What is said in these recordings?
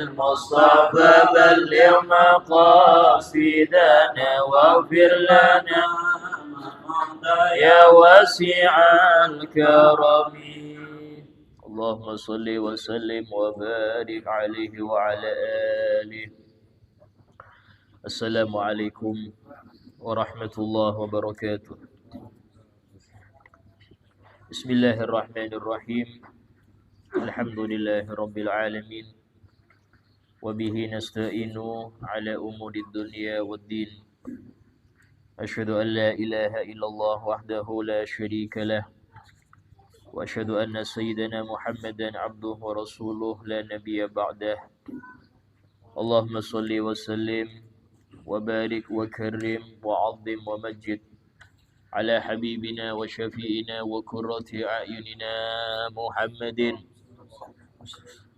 المصطفى بلغ مقاصدنا واغفر لنا يا واسع الكرم. اللهم صل وسلم وبارك عليه وعلى آله. السلام عليكم ورحمة الله وبركاته. بسم الله الرحمن الرحيم. الحمد لله رب العالمين وبه نستعين على أمور الدنيا والدين. أشهد أن لا إله إلا الله وحده لا شريك له وأشهد أن سيدنا محمدا عبده ورسوله لا نبي بعده. اللهم صل وسلم وبارك وكرم وعظم ومجد على حبيبنا وشفيئنا وقرة أعيننا محمد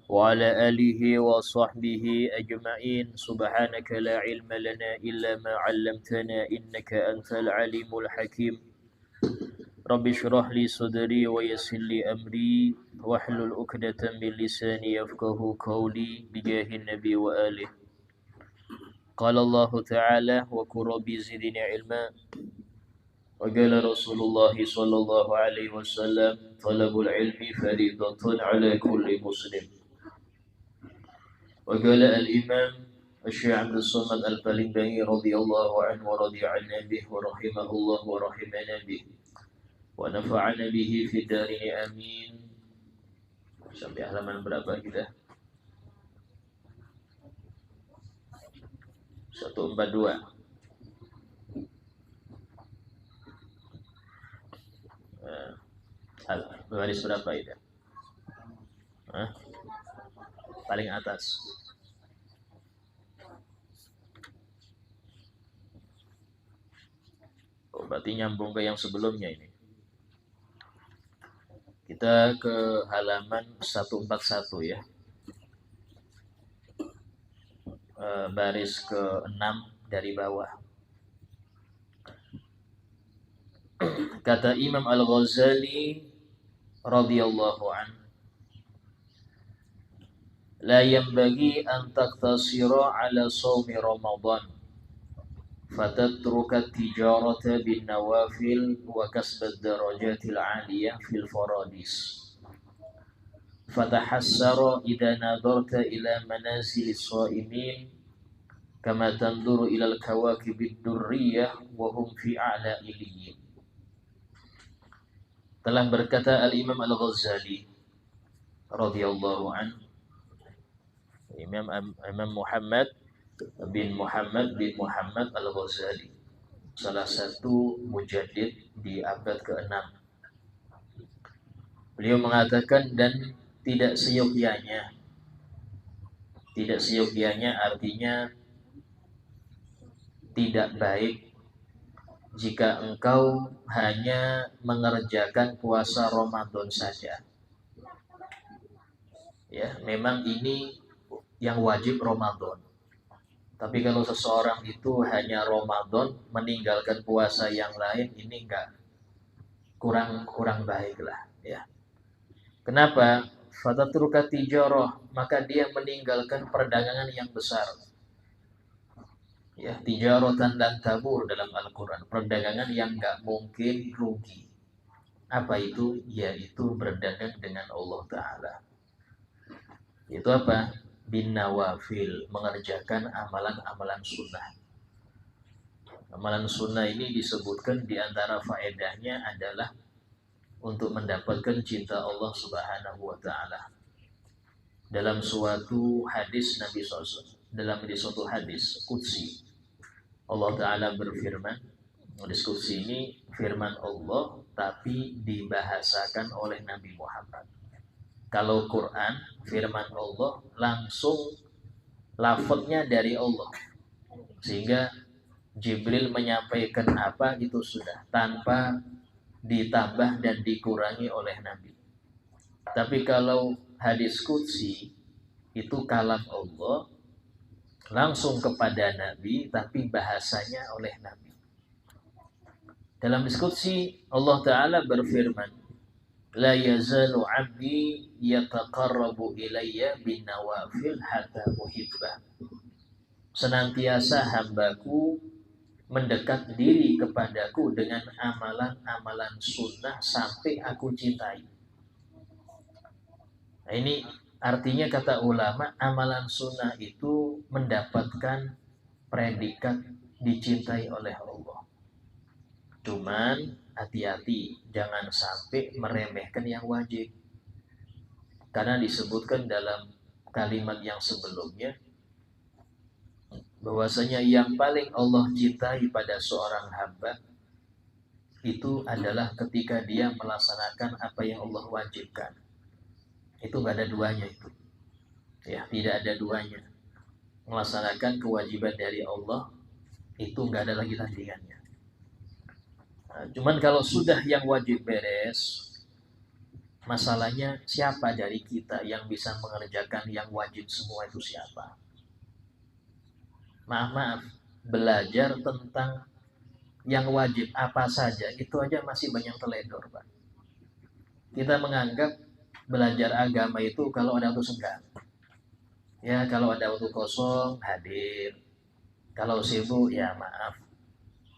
وعلى آله وصحبه أجمعين. سبحانك لا علم لنا إلا ما علمتنا إنك أنت العليم الحكيم. رب اشرح لي صدري ويسر لي أمري واحلل عقدة من لساني يفقه قولي بجاه النبي وآله. قال الله تعالى وقل رب زدني علما. وقال رسول الله صلى الله عليه وسلم طلب العلم فريضة على كل مسلم. وقال الإمام الشيخ عبد الصمد البلنبي رضي الله عنه ورضي عنا به ورحمه الله ورحمنا به ونفعنا به في الدارين آمين. Sampai halaman berapa kita? 142. Baris berapa itu? Paling atas. Oh, berarti nyambung ke yang sebelumnya ini. Kita ke halaman 141 ya. Baris ke-6 dari bawah. Kata Imam Al-Ghazali radhiyallahu anhu, la yanbaghi an taqtasira ala shaumi Ramadan fatatruka tijarata bin nawafil wa kasbat darajatil aliyah fil faradis fatahassara idza nadarta ila manazilis shaimin kama tanduru ila al-kawakibid durriyah wa hum fi a'la iliyyin. Telah berkata Al-Imam Al-Ghazali radhiyallahu anhu, Imam Muhammad bin Muhammad Al-Ghazali, salah satu mujaddid di abad ke-6. Beliau mengatakan, dan tidak seyogyanya artinya tidak baik jika engkau hanya mengerjakan puasa Ramadan saja. Ya, memang ini yang wajib Ramadan. Tapi kalau seseorang itu hanya Ramadan meninggalkan puasa yang lain, ini enggak, kurang baik lah ya. Kenapa? Fatatruka tijarah, maka dia meninggalkan perdagangan yang besar. Ya, tijaratan dan tabur dalam Al-Quran, perdagangan yang enggak mungkin rugi. Apa itu? Yaitu berdagang dengan Allah Ta'ala. Itu apa? Bin nawafil, mengerjakan amalan-amalan sunnah. Amalan sunnah ini disebutkan di antara faedahnya adalah untuk mendapatkan cinta Allah Subhanahu wa Ta'ala. Dalam suatu hadis Nabi SAW, dalam suatu hadis qudsi, Allah Ta'ala berfirman. Hadis qudsi ini firman Allah tapi dibahasakan oleh Nabi Muhammad. Kalau Quran, firman Allah langsung lafadznya dari Allah. Sehingga Jibril menyampaikan apa itu sudah, tanpa ditambah dan dikurangi oleh Nabi. Tapi kalau hadis qudsi, itu kalam Allah langsung kepada Nabi, tapi bahasanya oleh Nabi. Dalam hadis qudsi, Allah Ta'ala berfirman, la yazalu 'abdi yataqarrabu ilayya bin nawafil hatta uhibbah. Senantiasa hambaku mendekat diri kepadaku dengan amalan-amalan sunnah sampai aku cintai. Nah, ini artinya kata ulama, amalan sunnah itu mendapatkan predikat dicintai oleh Allah. Cuman hati-hati, jangan sampai meremehkan yang wajib. Karena disebutkan dalam kalimat yang sebelumnya, bahwasanya yang paling Allah cintai pada seorang hamba itu adalah ketika dia melaksanakan apa yang Allah wajibkan. Itu nggak ada duanya itu. Ya, tidak ada duanya. Melaksanakan kewajiban dari Allah itu nggak ada lagi tandingannya. Nah, cuman kalau sudah yang wajib beres, masalahnya siapa dari kita yang bisa mengerjakan yang wajib semua itu siapa? Maaf, belajar tentang yang wajib apa saja itu aja masih banyak teledor, Pak. Kita menganggap belajar agama itu kalau ada waktu senggang. Ya, kalau ada waktu kosong hadir. Kalau sibuk ya maaf,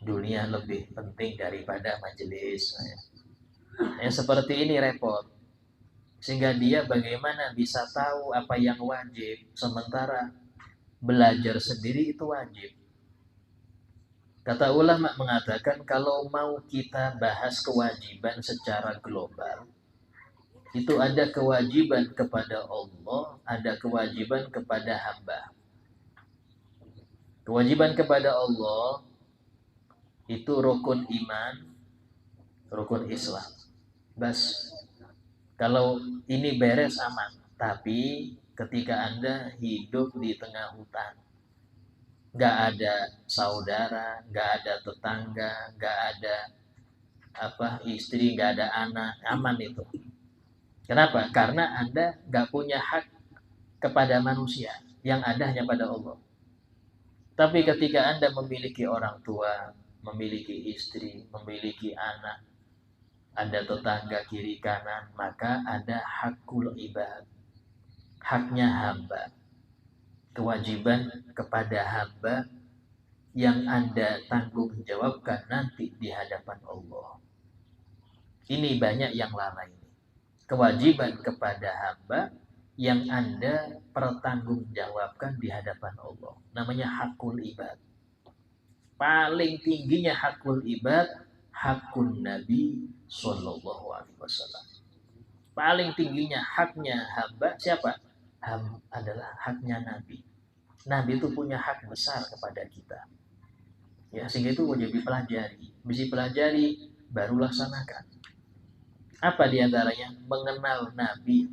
dunia lebih penting daripada majelis. Ya, seperti ini repot. Sehingga dia bagaimana bisa tahu apa yang wajib sementara belajar sendiri itu wajib. Kata ulama mengatakan kalau mau kita bahas kewajiban secara global, itu ada kewajiban kepada Allah, ada kewajiban kepada hamba. Kewajiban kepada Allah itu rukun iman, rukun Islam. Bas, kalau ini beres aman. Tapi ketika Anda hidup di tengah hutan, nggak ada saudara, nggak ada tetangga, nggak ada istri, nggak ada anak, aman itu. Kenapa? Karena Anda nggak punya hak kepada manusia, yang ada hanya pada Allah. Tapi ketika Anda memiliki orang tua, memiliki istri, memiliki anak, ada tetangga kiri kanan, maka ada hakul ibad, haknya hamba, kewajiban kepada hamba yang Anda tanggung jawabkan nanti di hadapan Allah. Ini banyak yang lalai. Kewajiban kepada hamba yang Anda pertanggungjawabkan di hadapan Allah. Namanya hakul ibad. Paling tingginya hakul ibad, hakun Nabi Sallallahu Alaihi Wasallam. Paling tingginya haknya hamba siapa? Adalah haknya Nabi. Nabi itu punya hak besar kepada kita. Ya, sehingga itu wajib dipelajari. Bisa dipelajari, baru laksanakan. Apa diantaranya? Mengenal Nabi.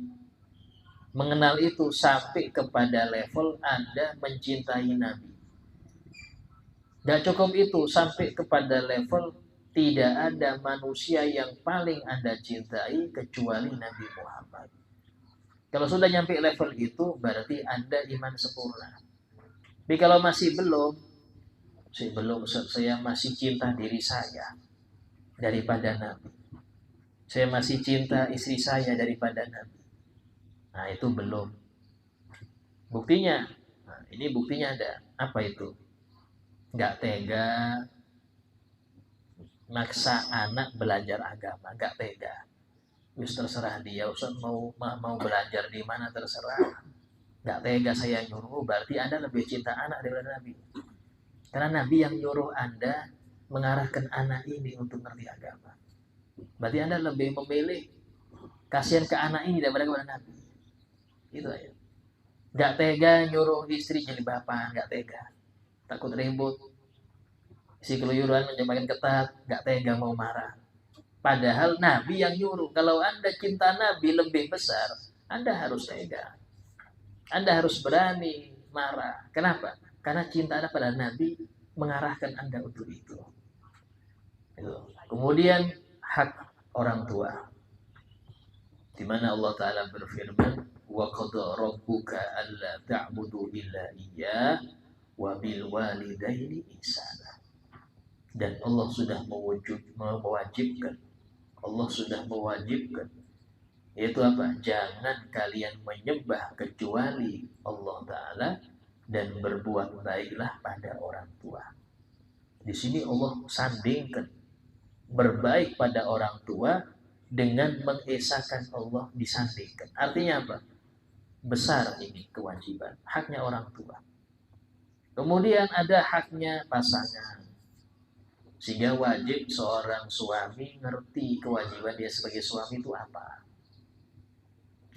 Mengenal itu sampai kepada level Anda mencintai Nabi. Gak cukup itu, sampai kepada level tidak ada manusia yang paling Anda cintai kecuali Nabi Muhammad. Kalau sudah nyampe level itu, berarti Anda iman sempurna. Tapi kalau masih belum, saya masih cinta diri saya daripada Nabi. Saya masih cinta istri saya daripada Nabi. Nah, itu belum. Buktinya, ini buktinya ada. Apa itu? Gak tega maksa anak belajar agama, gak tega. Wis terserah dia, Ustaz mau belajar di mana terserah. Gak tega saya nyuruh, berarti Anda lebih cinta anak daripada Nabi. Karena Nabi yang nyuruh Anda mengarahkan anak ini untuk ngerti agama. Berarti Anda lebih memilih kasihan ke anak ini daripada kepada Nabi. Itu aja. Gak tega nyuruh istri jadi bapak, gak tega. Takut ribut. Si keluyuran menjemahkan ketat, gak tega mau marah. Padahal Nabi yang nyuruh. Kalau Anda cinta Nabi lebih besar, Anda harus tega. Anda harus berani marah. Kenapa? Karena cinta Anda pada Nabi mengarahkan Anda untuk itu. Kemudian hak orang tua. Di mana Allah Ta'ala berfirman, wa qada rabbuka alla ta'budu illa iyyah wa bil walidaini ihsana. Dan Allah sudah mewajibkan Yaitu apa? Jangan kalian menyembah kecuali Allah Ta'ala dan berbuat baiklah pada orang tua. Di sini Allah sandingkan berbaik pada orang tua dengan mengesahkan Allah disandingkan. Artinya apa? Besar ini kewajiban, haknya orang tua. Kemudian ada haknya pasangan. Sehingga wajib seorang suami ngerti kewajiban dia sebagai suami itu apa.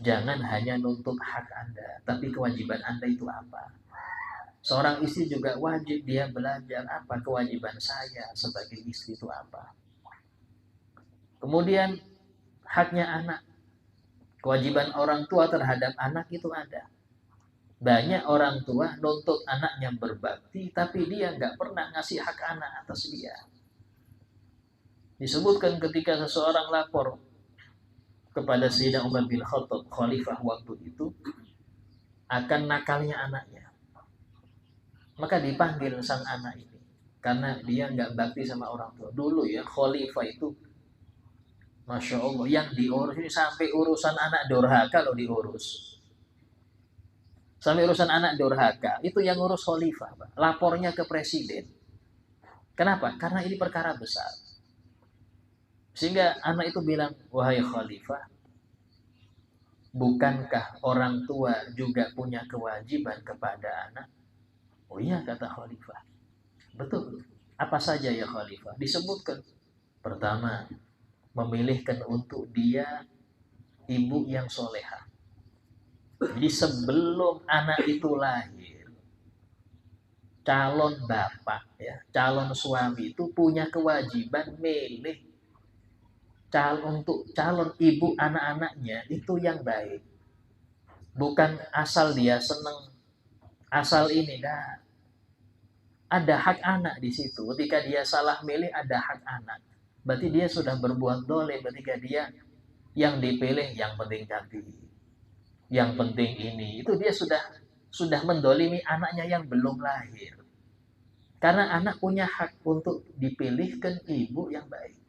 Jangan hanya nuntut hak Anda, tapi kewajiban Anda itu apa. Seorang istri juga wajib dia belajar apa kewajiban saya sebagai istri itu apa. Kemudian haknya anak. Kewajiban orang tua terhadap anak itu ada. Banyak orang tua nuntut anaknya berbakti, tapi dia nggak pernah ngasih hak anak atas dia. Disebutkan ketika seseorang lapor kepada Sayyidina Umar bin Khattab, khalifah waktu itu, akan nakalnya anaknya. Maka dipanggil sang anak ini, karena dia nggak bakti sama orang tua. Dulu ya, khalifah itu, Masya Allah, yang diurus ini sampai urusan anak durhaka loh diurus. Sampai urusan anak durhaka, itu yang urus khalifah, Pak. Lapornya ke presiden. Kenapa? Karena ini perkara besar. Sehingga anak itu bilang, wahai khalifah, bukankah orang tua juga punya kewajiban kepada anak? Oh iya, kata khalifah. Betul. Apa saja ya khalifah? Disebutkan. Pertama, memilihkan untuk dia ibu yang soleha. Jadi sebelum anak itu lahir, calon bapak, ya, calon suami itu punya kewajiban milih untuk calon ibu anak-anaknya itu yang baik. Bukan asal dia seneng, asal ini dah. Ada hak anak di situ. Ketika dia salah milih, ada hak anak. Berarti dia sudah berbuat dolim ketika dia yang dipilih yang penting cantik, yang penting ini. Itu dia sudah mendolimi anaknya yang belum lahir. Karena anak punya hak untuk dipilihkan ibu yang baik.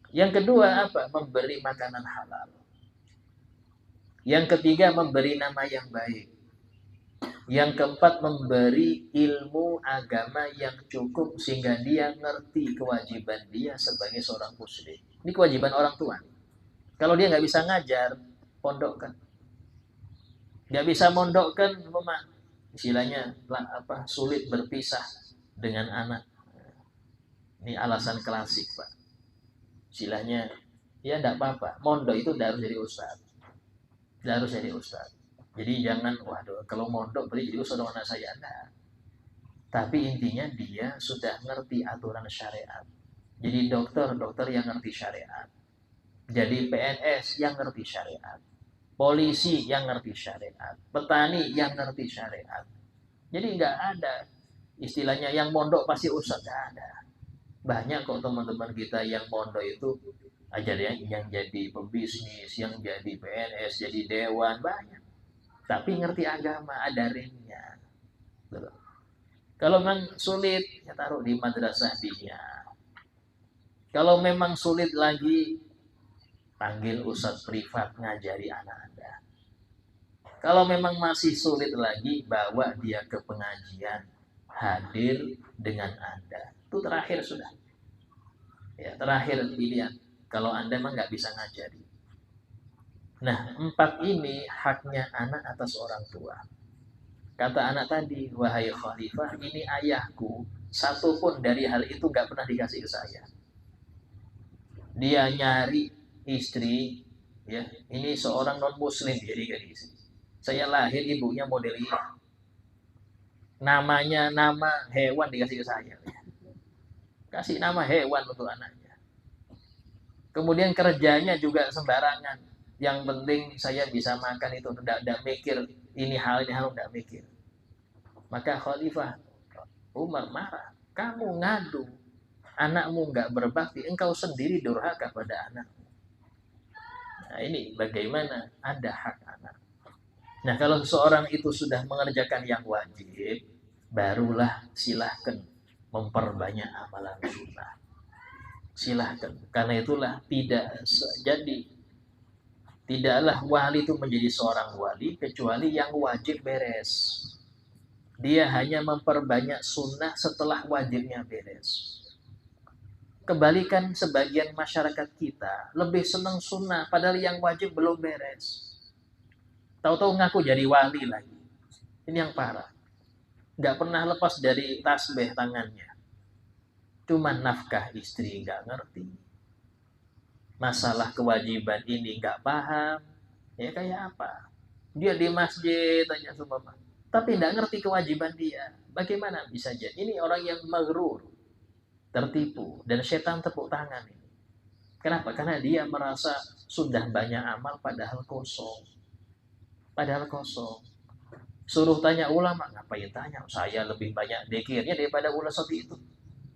Yang kedua apa? Memberi makanan halal. Yang ketiga memberi nama yang baik. Yang keempat memberi ilmu agama yang cukup sehingga dia ngerti kewajiban dia sebagai seorang muslim. Ini kewajiban orang tua. Kalau dia nggak bisa ngajar, pondokkan. Nggak bisa mondokkan, istilahnya sulit berpisah dengan anak. Ini alasan klasik, Pak. Istilahnya, ya enggak apa-apa. Mondok itu udah harus jadi ustaz. Udah harus jadi ustaz. Jadi jangan, waduh, kalau mondok berarti jadi ustaz dong anak saya. Enggak. Tapi intinya dia sudah ngerti aturan syariat. Jadi dokter yang ngerti syariat. Jadi PNS yang ngerti syariat. Polisi yang ngerti syariat. Petani yang ngerti syariat. Jadi enggak ada istilahnya yang mondok pasti ustaz. Enggak ada. Banyak kok teman-teman kita yang mondok itu ajar yang jadi pebisnis, yang jadi PNS, jadi dewan, banyak. Tapi ngerti agama, ada ringnya. Kalau memang sulit, ya taruh di madrasah dia. Kalau memang sulit lagi, panggil ustadz privat ngajari anak Anda. Kalau memang masih sulit lagi, bawa dia ke pengajian, hadir dengan Anda. Itu terakhir sudah. Ya, terakhir pilihan. Kalau Anda memang nggak bisa ngajari. Nah, 4 ini haknya anak atas orang tua. Kata anak tadi, wahai khalifah, ini ayahku, satu pun dari hal itu nggak pernah dikasih ke saya. Dia nyari istri, ya, ini seorang non muslim jadi gadis. Saya lahir ibunya model ini. Namanya nama hewan dikasih ke saya. Kasih nama hewan untuk anaknya. Kemudian kerjanya juga sembarangan. Yang penting saya bisa makan itu. Tidak mikir ini hal tidak mikir. Maka Khalifah Umar marah. Kamu ngadu. Anakmu nggak berbakti. Engkau sendiri durhaka pada anakmu. Nah ini bagaimana ada hak anak. Nah kalau seseorang itu sudah mengerjakan yang wajib, barulah silahkan memperbanyak amalan sunnah. Silahkan. Karena itulah tidak jadi Tidaklah wali itu menjadi seorang wali kecuali yang wajib beres. Dia hanya memperbanyak sunnah setelah wajibnya beres. Kebalikan sebagian masyarakat kita lebih senang sunnah padahal yang wajib belum beres. Tahu-tahu ngaku jadi wali lagi. Ini yang parah. Nggak pernah lepas dari tasbih tangannya. Cuman nafkah istri nggak ngerti. Masalah kewajiban ini nggak paham. Ya kayak apa? Dia di masjid tanya sama mama. Tapi nggak ngerti kewajiban dia. Bagaimana bisa jadi? Ini orang yang maghrur, tertipu, dan setan tepuk tangan ini. Kenapa? Karena dia merasa sudah banyak amal padahal kosong. Padahal kosong. Suruh tanya ulama, ngapain tanya? Saya lebih banyak zikirnya daripada ulama saat itu.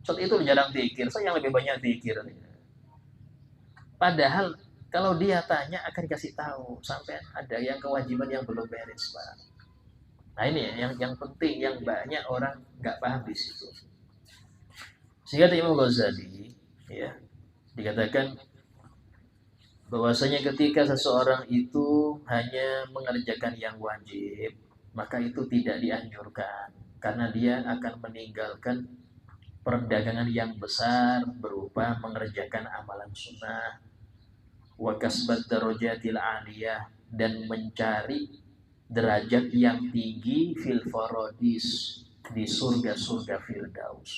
Saat itu jarang zikir, saya yang lebih banyak zikir. Padahal kalau dia tanya akan kasih tahu sampai ada yang kewajiban yang belum beres, Pak. Nah ini yang penting, yang banyak orang nggak paham di situ. Sehingga Imam Ghazali ya dikatakan bahwasanya ketika seseorang itu hanya mengerjakan yang wajib, maka itu tidak dianjurkan karena dia akan meninggalkan perdagangan yang besar berupa mengerjakan amalan sunnah wa kasbat darajatil aliyah dan mencari derajat yang tinggi fil faradis di surga-surga firdaus.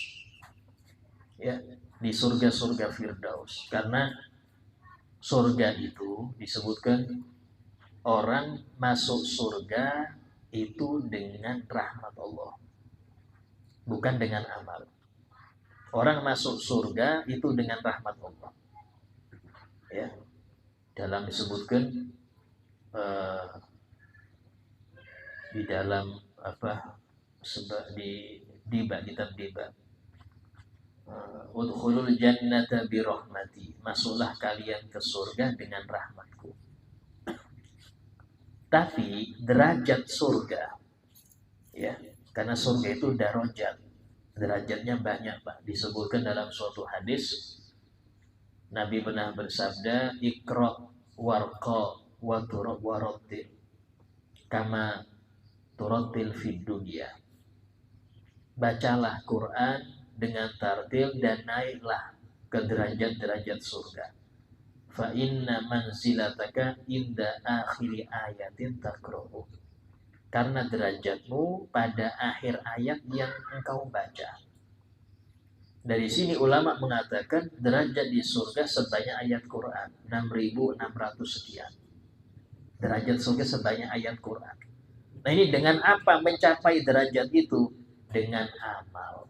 Ya, di surga-surga firdaus. Karena surga itu disebutkan orang masuk surga itu dengan rahmat Allah, bukan dengan amal. Orang masuk surga itu dengan rahmat Allah. Ya, dalam disebutkan di dalam apa di kitab Diba, udkhulul jannata bi rahmati, masuklah kalian ke surga dengan rahmatku. Tapi derajat surga, ya, karena surga itu darajat, derajatnya banyak, Pak. Disebutkan dalam suatu hadis, Nabi pernah bersabda, Iqra warqa wa turab warattil kama turattil fid dunya. Bacalah Quran dengan tartil dan naiklah ke derajat-derajat surga. Fa inna manzilataka inda akhiri ayatin taqra'u. Karena derajatmu pada akhir ayat yang engkau baca. Dari sini ulama mengatakan derajat di surga sebanyak ayat Quran, 6.600 sekian. Derajat surga sebanyak ayat Quran. Nah ini dengan apa mencapai derajat itu? Dengan amal.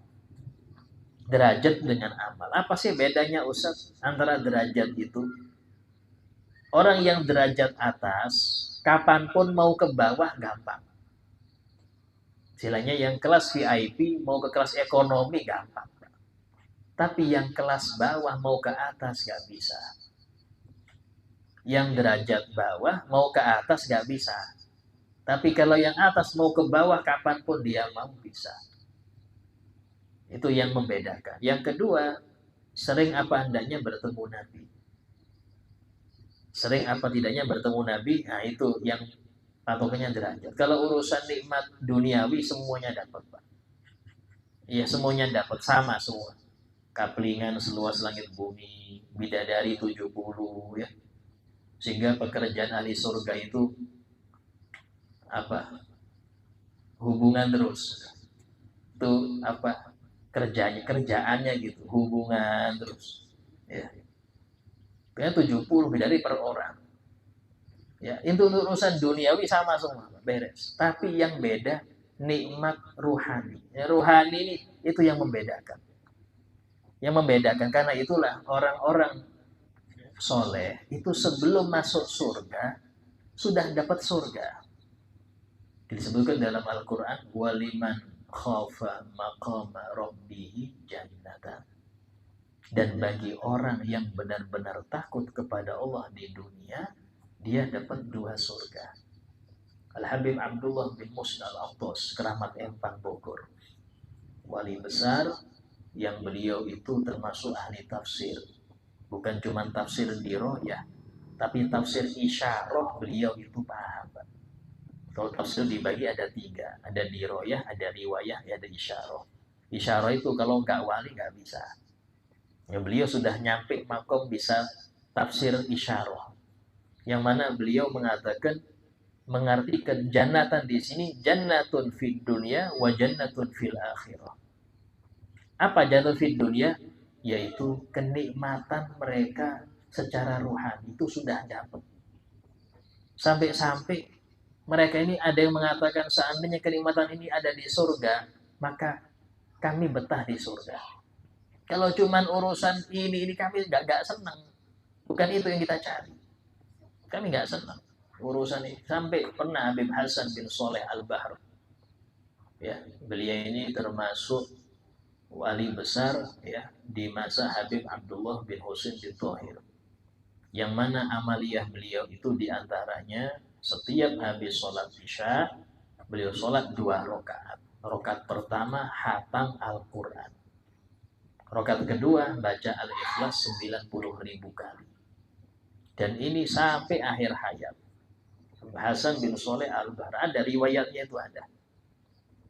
Derajat dengan amal. Apa sih bedanya Ustaz antara derajat itu? Orang yang derajat atas, kapanpun mau ke bawah gampang. Istilahnya yang kelas VIP mau ke kelas ekonomi gampang. Tapi yang kelas bawah mau ke atas gak bisa. Yang derajat bawah mau ke atas gak bisa. Tapi kalau yang atas mau ke bawah kapanpun dia mau bisa. Itu yang membedakan. Yang kedua, sering apa hendaknya bertemu Nabi. Sering apa tidaknya bertemu Nabi, nah itu yang patokannya derajat. Kalau urusan nikmat duniawi semuanya dapat, Pak. Iya, semuanya dapat, sama semua. Kaplingan seluas langit bumi, bidadari 70 ya. Sehingga pekerjaan ahli surga itu apa? Hubungan terus. Itu apa? Kerjaannya gitu, hubungan terus. Ya. Kayaknya 70 bidadari per orang. Ya, itu urusan duniawi sama semua, beres. Tapi yang beda nikmat ruhani. Ya, ruhani ini itu yang membedakan. Yang membedakan karena itulah orang-orang soleh itu sebelum masuk surga sudah dapat surga. Disebutkan dalam Al-Quran, waliman khafa maqama rabbihi jannatan. Dan bagi orang yang benar-benar takut kepada Allah di dunia, dia dapat 2 surga. Al-Habib Abdullah bin Musna Al-Aqtas, Keramat Empang Bogor, wali besar yang beliau itu termasuk ahli tafsir. Bukan cuma tafsir diroyah, Tapi tafsir isyarah beliau itu paham. Kalau tafsir dibagi ada 3, ada diroyah, ada riwayah, ada isyarah. Isyarah itu kalau nggak wali nggak bisa. Ya, beliau sudah nyampe makom bisa tafsir isyarah. Yang mana beliau mengatakan mengartikan jannatan di sini jannatun fid dunya wa jannatun fil akhirah. Apa jannatun fid dunya? Yaitu kenikmatan mereka secara rohani itu sudah dapat. Sampai-sampai mereka ini ada yang mengatakan seandainya kenikmatan ini ada di surga, maka kami betah di surga. Kalau cuman urusan ini kami nggak senang. Bukan itu yang kita cari. Kami nggak senang urusan ini. Sampai pernah Habib Hasan bin Soleh Al-Bahr, ya, beliau ini termasuk wali besar ya di masa Habib Abdullah bin Husain bin Thohir. Yang mana amaliyah beliau itu diantaranya setiap habis sholat isya beliau sholat 2 rakaat. Rakaat pertama hatam Al-Quran. Rakaat kedua baca Al-Ikhlas 90.000 kali. Dan ini sampai akhir hayat. Hasan bin Soleh Al-Bahr, ada riwayatnya itu ada.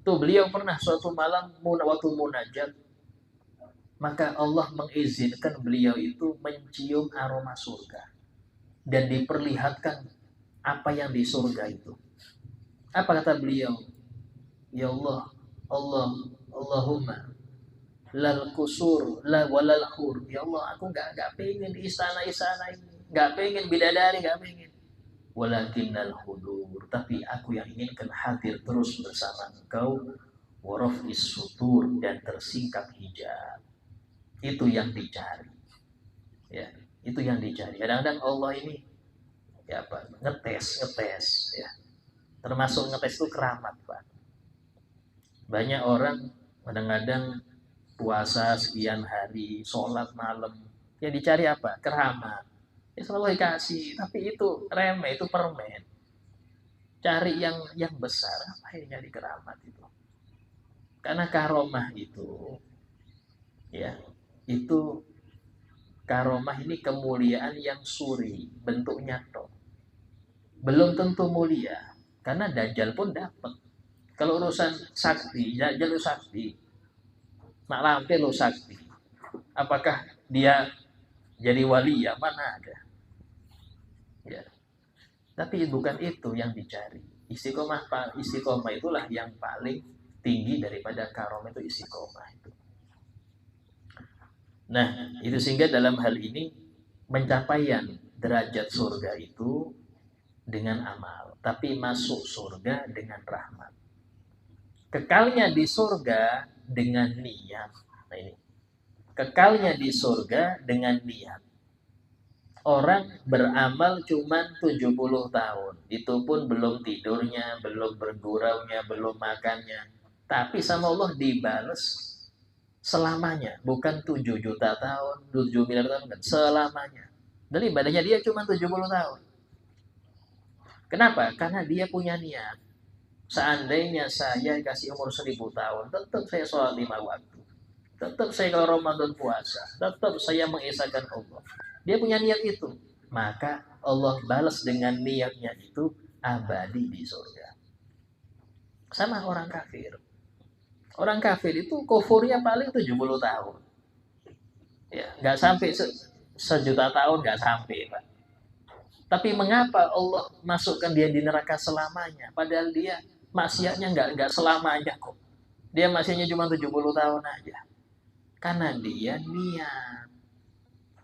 Tuh beliau pernah suatu malam waktu munajat, maka Allah mengizinkan beliau itu mencium aroma surga dan diperlihatkan apa yang di surga itu. Apa kata beliau? Ya Allah, Allahumma lal kusur la walal hur. Ya Allah, aku enggak pengen istana-istana ini, enggak pengen bidadari, enggak pengen. Walakinnal hudur, tapi aku yang inginkan hadir terus bersama engkau, warafis sutur, dan tersingkap hijab. Itu yang dicari. Ya, itu yang dicari. Kadang-kadang Allah ini ya apa? Ngetes ya. Termasuk ngetes itu keramat, Pak. Banyak orang kadang-kadang puasa sekian hari, sholat malam, yang dicari apa? Keramat. Ya selalu dikasih, tapi itu remeh, itu permen. Cari yang besar, apa yang nyari keramat itu? Karena karomah itu, ya, itu karomah ini kemuliaan yang suri, bentuknya toh. Belum tentu mulia, karena Dajjal pun dapat. Kalau urusan sakti, Dajjal itu sakti. Mak lampir lo sakti. Apakah dia jadi wali? Ya mana ada. Ya. Tapi bukan itu yang dicari. Istiqomah itulah yang paling tinggi daripada karomah, itu istiqomah itu. Nah, itu sehingga dalam hal ini pencapaian derajat surga itu dengan amal, tapi masuk surga dengan rahmat. Kekalnya di surga dengan niat. Nah ini. Kekalnya di surga dengan niat. Orang beramal cuma 70 tahun. Itu pun belum tidurnya, belum berguraunya, belum makannya. Tapi sama Allah dibalas selamanya. Bukan 7 juta tahun, 7 miliar tahun. Kan? Selamanya. Dan ibadahnya dia cuma 70 tahun. Kenapa? Karena dia punya niat. Seandainya saya kasih umur 1000 tahun, tetap saya sholat 5 waktu. Tetap saya kalau Ramadan puasa. Tetap saya mengesahkan Allah. Dia punya niat itu. Maka Allah balas dengan niatnya itu abadi di surga. Sama orang kafir. Orang kafir itu kufurnya paling 70 tahun. Ya, nggak sampai sejuta tahun, nggak sampai, Pak. Tapi mengapa Allah masukkan dia di neraka selamanya? Padahal dia maksiatnya nggak selamanya kok. Dia maksiatnya cuma 70 tahun aja. Karena dia niat.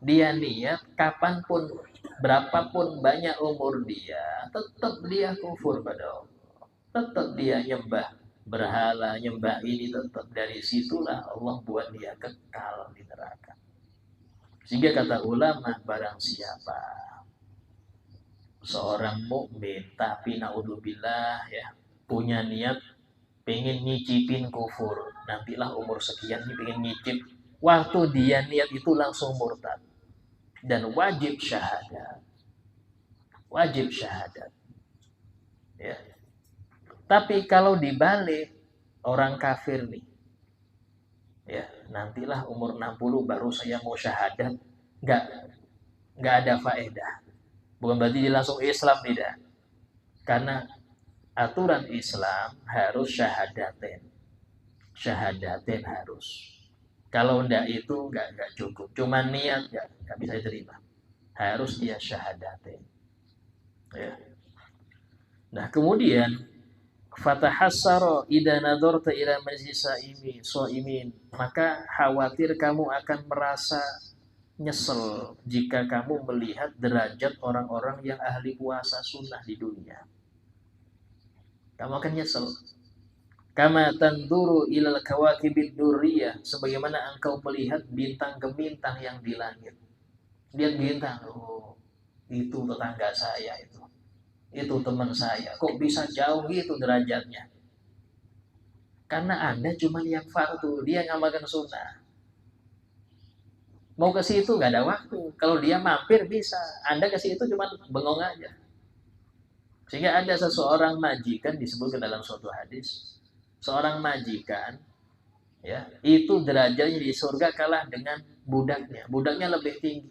Dia niat kapanpun, berapapun banyak umur dia, tetap dia kufur pada Allah. Tetap dia nyembah berhala, nyembah ini, tetap dari situlah Allah buat dia kekal di neraka. Sehingga kata ulama, barang siapa seorang mukmin tapi naudzubillah ya punya niat pengen nyicipin kufur, nantilah umur sekian ini pengen nyicip, waktu dia niat itu langsung murtad dan wajib syahadat. Wajib syahadat. Ya. Tapi kalau dibalik orang kafir nih, ya nantilah umur 60 baru saya mau syahadat, nggak ada faedah. Bukan berarti dia langsung Islam, tidak. Karena aturan Islam harus syahadaten. Syahadaten harus. Kalau enggak itu enggak cukup. Cuma niat enggak bisa diterima. Harus dia syahadaten. Ya. Nah, kemudian fatahassara idza nadarta ila majlis shaimin, maka khawatir kamu akan merasa nyesel jika kamu melihat derajat orang-orang yang ahli puasa sunnah di dunia. Kamu akan nyesel. Kama tanduru ilal kawakibid durriyah, sebagaimana engkau melihat bintang gemintang yang di langit. Lihat bintang, oh, itu tetangga saya itu teman saya, kok bisa jauh gitu derajatnya? Karena Anda cuma yang fardu, dia ngamalkan sunnah. Mau ke situ nggak ada waktu. Kalau dia mampir bisa, Anda ke situ cuma bengong aja. Sehingga ada seseorang majikan disebutkan dalam suatu hadis, seorang majikan, ya, itu derajatnya di surga kalah dengan budaknya. Budaknya lebih tinggi.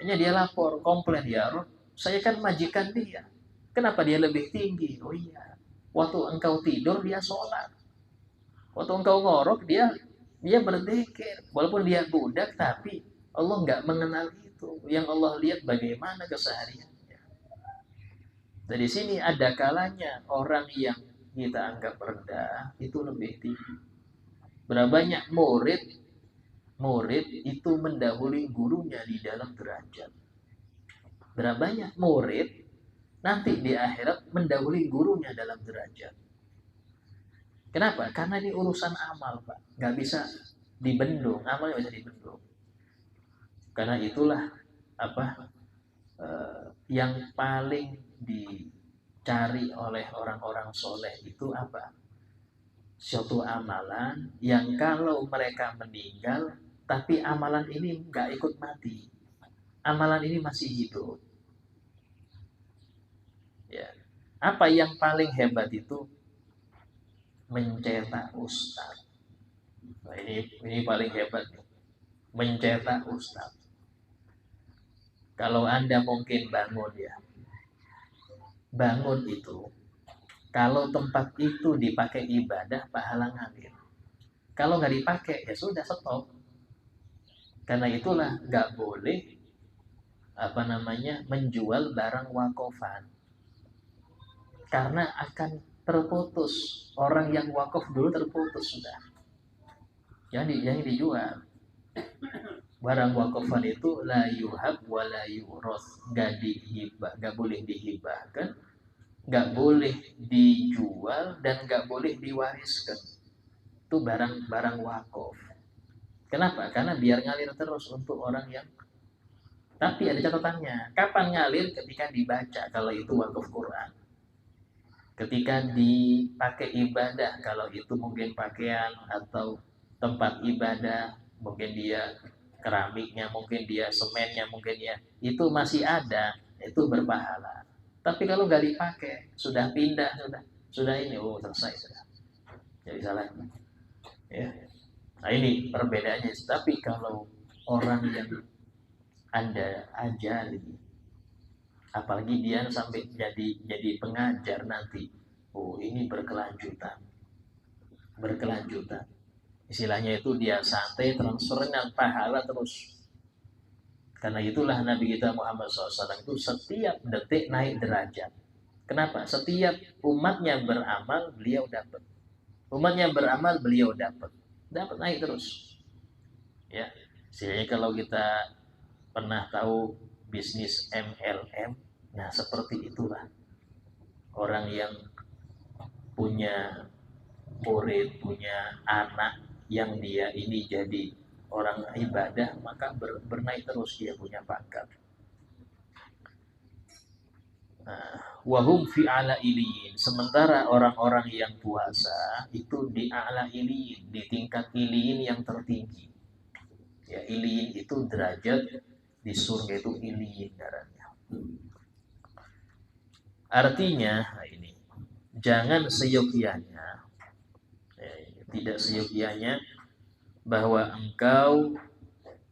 Hanya dia lapor, komplain, ya Roh, saya kan majikan dia. Kenapa dia lebih tinggi? Oh iya, waktu engkau tidur dia sholat. Waktu engkau ngorok dia berzikir. Walaupun dia budak, tapi Allah nggak mengenal itu. Yang Allah lihat bagaimana kesehariannya. Dari sini ada kalanya orang yang kita anggap rendah itu lebih tinggi. Berapa banyak murid itu mendahului gurunya di dalam derajat. Berapa banyak murid nanti di akhirat mendahului gurunya dalam derajat. Kenapa? Karena ini urusan amal, Pak. Nggak bisa dibendung, amal nggak bisa dibendung. Karena itulah yang paling dicari oleh orang-orang soleh itu apa? Suatu amalan yang kalau mereka meninggal, tapi amalan ini nggak ikut mati. Amalan ini masih hidup. Ya. Apa yang paling hebat itu? Mencetak ustaz. Nah, ini paling hebat nih. Mencetak ustaz. Kalau Anda mungkin bangun ya. Bangun itu, kalau tempat itu dipakai ibadah, pahala ngalir. Kalau nggak dipakai, ya sudah stop. Karena itulah nggak boleh menjual barang wakofan. Karena akan terputus. Orang yang wakaf dulu terputus sudah. Jangan dijual. Barang wakafan itu la yuhab wa la yuroth, nggak boleh dihibahkan, nggak boleh dijual, dan nggak boleh diwariskan. Itu barang wakaf. Kenapa? Karena biar ngalir terus untuk orang yang. Tapi ada catatannya. Kapan ngalir? Ketika dibaca, kalau itu wakaf Quran. Ketika dipakai ibadah, kalau itu mungkin pakaian atau tempat ibadah, mungkin dia keramiknya, mungkin dia semennya, mungkin ya itu masih ada, itu berpahala. Tapi kalau nggak dipakai, sudah pindah, sudah ini, selesai sudah, jadi salah. Ya. Nah ini perbedaannya. Tapi kalau orang yang Anda ajari, apalagi dia sampai jadi pengajar nanti, ini berkelanjutan. Istilahnya itu dia santai, transfernya pahala terus. Karena itulah Nabi kita Muhammad SAW itu setiap detik naik derajat. Kenapa? Setiap umatnya beramal, beliau dapat. Umatnya beramal, beliau dapat. Dapat naik terus. Ya, istilahnya kalau kita pernah tahu bisnis MLM, nah seperti itulah. Orang yang punya murid, punya anak yang dia ini jadi orang ibadah, maka bernaik terus dia punya pangkat. Wahum fi ala iliyin. Sementara orang-orang yang puasa itu di ala iliyin, di tingkat iliyin yang tertinggi. Ya, iliyin itu derajat di surga itu iliyin darahnya. Artinya ini, jangan seyogyanya, tidak seyogyanya bahwa engkau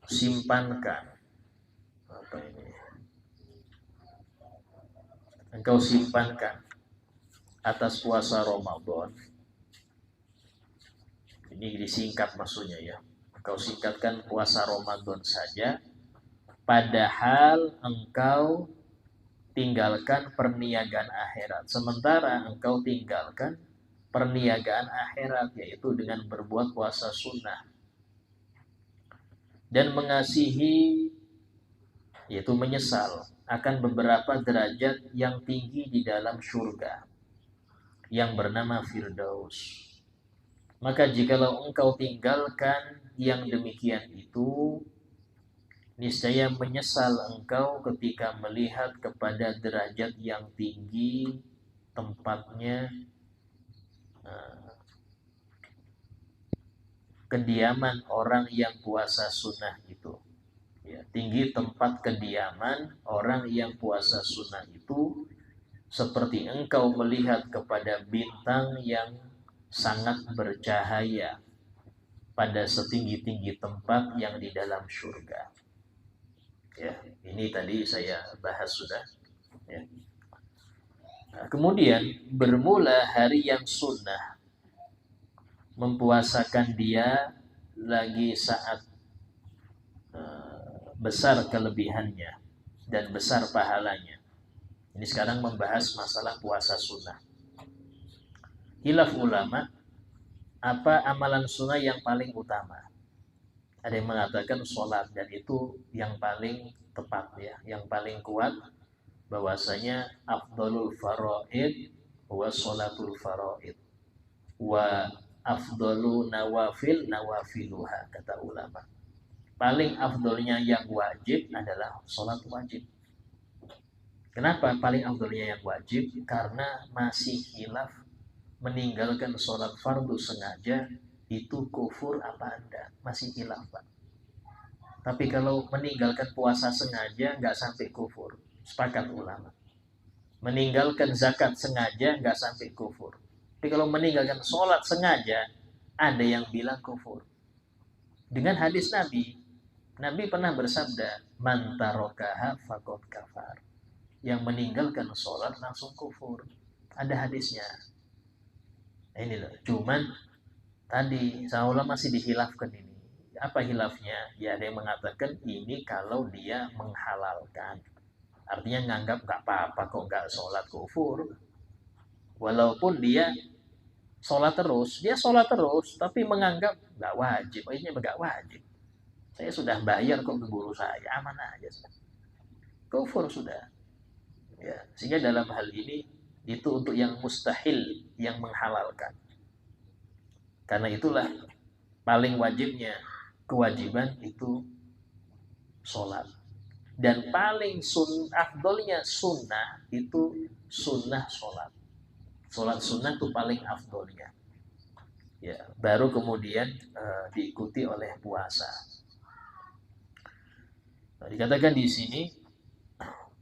simpankan engkau simpankan atas puasa Ramadan, ini disingkat maksudnya ya, engkau singkatkan puasa Ramadan saja, padahal engkau tinggalkan perniagaan akhirat. Sementara engkau tinggalkan perniagaan akhirat, yaitu dengan berbuat puasa sunnah. Dan mengasihi, yaitu menyesal akan beberapa derajat yang tinggi di dalam surga, yang bernama Firdaus. Maka jikalau engkau tinggalkan yang demikian itu, niscaya menyesal engkau ketika melihat kepada derajat yang tinggi tempatnya kediaman orang yang puasa sunnah itu. Ya, tinggi tempat kediaman orang yang puasa sunnah itu seperti engkau melihat kepada bintang yang sangat bercahaya pada setinggi-tinggi tempat yang di dalam surga. Ya, ini tadi saya bahas sudah. Ya. Nah, kemudian bermula hari yang sunnah, mempuasakan dia lagi saat besar kelebihannya dan besar pahalanya. Ini sekarang membahas masalah puasa sunnah. Khilaf ulama, apa amalan sunnah yang paling utama? Ada yang mengatakan sholat, dan itu yang paling tepat ya, yang paling kuat, bahwasanya afdalul faraid wa sholatul faraid wa afdalu nawafil nawafiluha, kata ulama. Paling afdalnya yang wajib adalah sholat wajib. Kenapa paling afdalnya yang wajib? Karena masih khilaf meninggalkan sholat fardu sengaja itu kufur apa enggak, masih khilaf Pak. Tapi kalau meninggalkan puasa sengaja nggak sampai kufur, sepakat ulama. Meninggalkan zakat sengaja nggak sampai kufur. Tapi kalau meninggalkan sholat sengaja, ada yang bilang kufur. Dengan hadis Nabi pernah bersabda, man tarokaha faqad kafar. Yang meninggalkan sholat langsung kufur. Ada hadisnya. Ini loh, cuman tadi sama ulama masih dihilafkan ini. Apa hilafnya? Ya ada yang mengatakan ini kalau dia menghalalkan. Artinya nganggap gak apa-apa kok gak sholat kufur. Walaupun dia sholat terus, tapi menganggap gak wajib. Oh, ini gak wajib. Saya sudah bayar kok ke guru saya, aman aja. Kufur sudah. Ya, sehingga dalam hal ini itu untuk yang mustahil, yang menghalalkan. Karena itulah paling wajibnya kewajiban itu sholat. Dan paling afdolnya sunnah itu sunnah sholat. Sholat sunnah itu paling afdolnya. Ya, baru kemudian diikuti oleh puasa. Nah, dikatakan di sini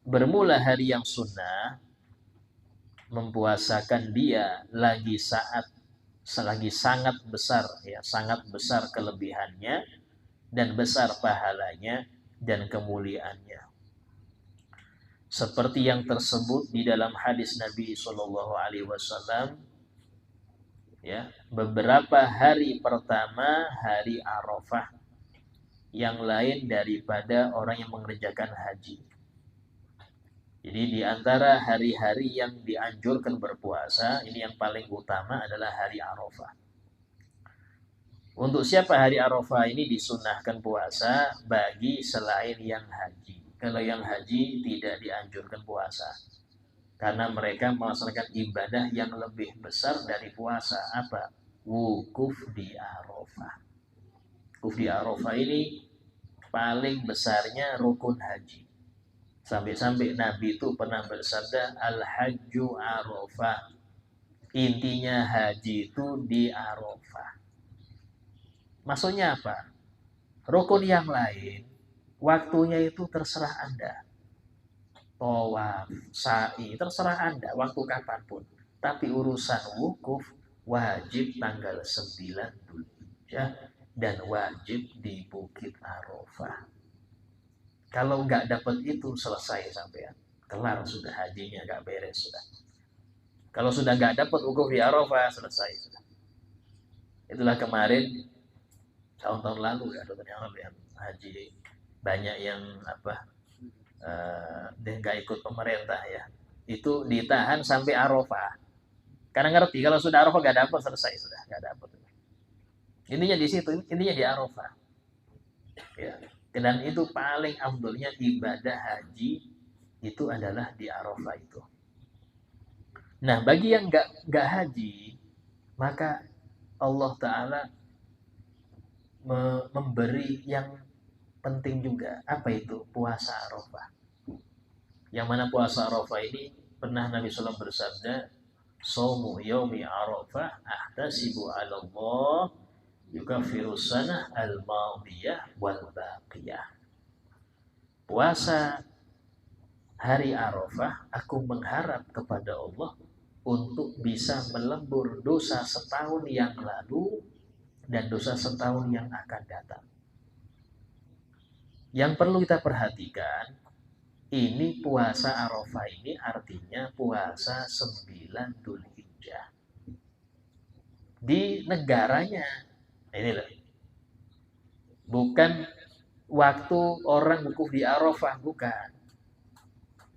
bermula hari yang sunnah, mempuasakan dia lagi sangat besar ya, sangat besar kelebihannya dan besar pahalanya dan kemuliaannya. Seperti yang tersebut di dalam hadis Nabi Shallallahu Alaihi Wasallam, ya, beberapa hari pertama hari Arafah yang lain daripada orang yang mengerjakan haji. Jadi di antara hari-hari yang dianjurkan berpuasa, ini yang paling utama adalah hari Arafah. Untuk siapa hari Arafah ini disunnahkan puasa? Bagi selain yang haji. Kalau yang haji tidak dianjurkan puasa. Karena mereka melaksanakan ibadah yang lebih besar dari puasa. Apa? Wukuf di Arafah. Wukuf di Arafah ini paling besarnya rukun haji. Sampai-sampai Nabi itu pernah bersabda, Al-Hajju Arafah. Intinya haji itu di Arafah. Maksudnya apa? Rukun yang lain, waktunya itu terserah Anda. Tawaf, sa'i, terserah Anda, waktu kapanpun. Tapi urusan wukuf, wajib tanggal 9 Dzulhijjah dan wajib di Bukit Arafah. Kalau nggak dapat itu, selesai sampean. kelar sudah, hajinya gak beres sudah. Kalau sudah gak dapat wukuf di Arafah, selesai sudah. Itulah kemarin tahun-tahun lalu ya, yang haji banyak yang dia nggak ikut pemerintah ya, itu ditahan sampai Arafah karena ngerti kalau sudah Arafah nggak dapat, selesai sudah, nggak dapat. Intinya di situ, intinya di Arafah ya. Dan itu paling afdolnya ibadah haji itu adalah di Arafah itu. Nah, bagi yang nggak haji, maka Allah Ta'ala memberi yang penting juga. Apa itu? Puasa Arafah. Yang mana puasa Arafah ini pernah Nabi SAW bersabda, "Shaumu yaumi Arafah ahtasibu 'ala Allah yukaffiru sanah al-madiyah wal baqiyah." Puasa hari Arafah aku mengharap kepada Allah untuk bisa melebur dosa setahun yang lalu dan dosa setahun yang akan datang. Yang perlu kita perhatikan, ini puasa Arafah ini artinya puasa 9 Dzulhijjah. Di negaranya, ini loh. Bukan waktu orang wukuf di Arafah, bukan.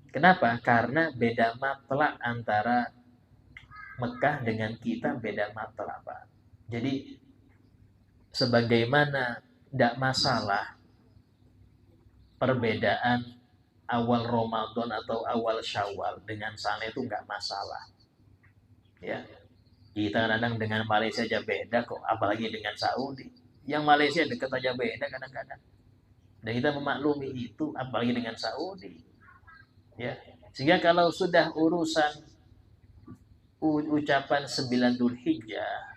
Kenapa? Karena beda matlak antara Mekah dengan kita, beda matlak, Pak. Jadi sebagaimana tidak masalah perbedaan awal Ramadan atau awal Syawal dengan sana itu nggak masalah. Ya, kita kadang dengan Malaysia aja beda kok, apalagi dengan Saudi. Yang Malaysia dekat aja beda kadang-kadang. Dan kita memaklumi itu, apalagi dengan Saudi. Ya, sehingga kalau sudah urusan ucapan 9 Dzulhijjah,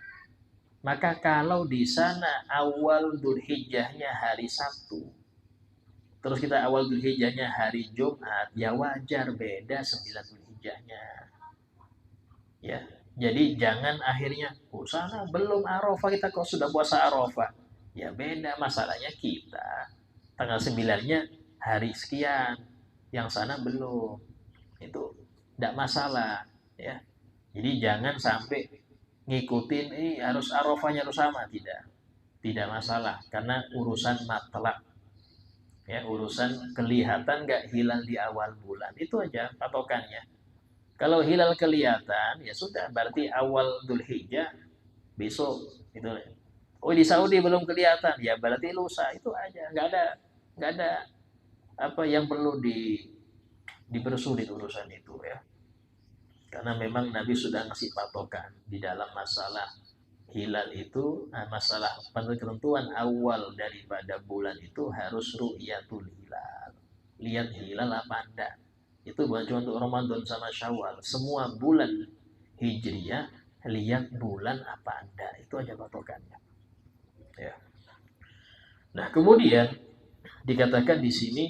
maka kalau di sana awal Dzulhijjahnya hari Sabtu, terus kita awal Dzulhijjahnya hari Jumat, ya wajar beda 9 Dzulhijjahnya. Ya, jadi jangan akhirnya sana belum Arafah, kita kok sudah puasa Arafah. Ya beda, masalahnya kita tanggal 9-nya hari sekian, yang sana belum. Itu tidak masalah ya. Jadi jangan sampai ngikutin harus Arafahnya harus sama, tidak masalah karena urusan matlak ya, urusan kelihatan nggak hilal di awal bulan, itu aja patokannya. Kalau hilal kelihatan ya sudah, berarti awal Dzulhijjah besok itu. Oh di Saudi belum kelihatan ya berarti lusa, itu aja, nggak ada apa yang perlu dipersulit urusan itu ya. Karena memang Nabi sudah ngasih patokan di dalam masalah hilal itu, masalah ketentuan awal daripada bulan itu harus ru'yatul hilal. Lihat hilal apa enggak. Itu bukan cuma untuk Ramadan sama Syawal. Semua bulan Hijriyah, lihat bulan apa enggak. Itu aja patokannya. Ya. Nah, kemudian dikatakan di sini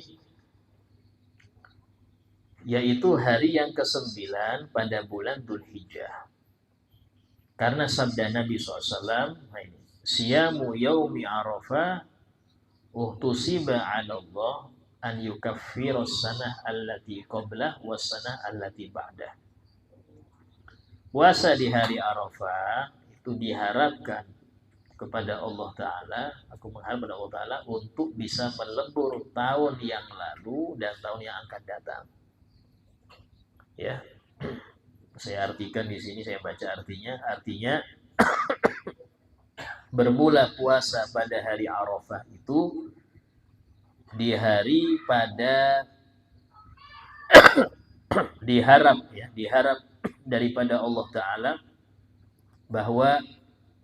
yaitu hari yang ke-9 pada bulan Dzulhijjah. Karena sabda Nabi SAW, siyamu yaumi Arafah uhtusiba 'ala Allah an yukaffira sanah allati qablah was sanah allati ba'dah. Puasa di hari Arafah itu diharapkan kepada Allah Ta'ala, aku mengharap kepada Allah Ta'ala untuk bisa melebur tahun yang lalu dan tahun yang akan datang. Ya, saya artikan di sini, saya baca artinya bermula puasa pada hari Arafah itu diharap daripada Allah Ta'ala bahwa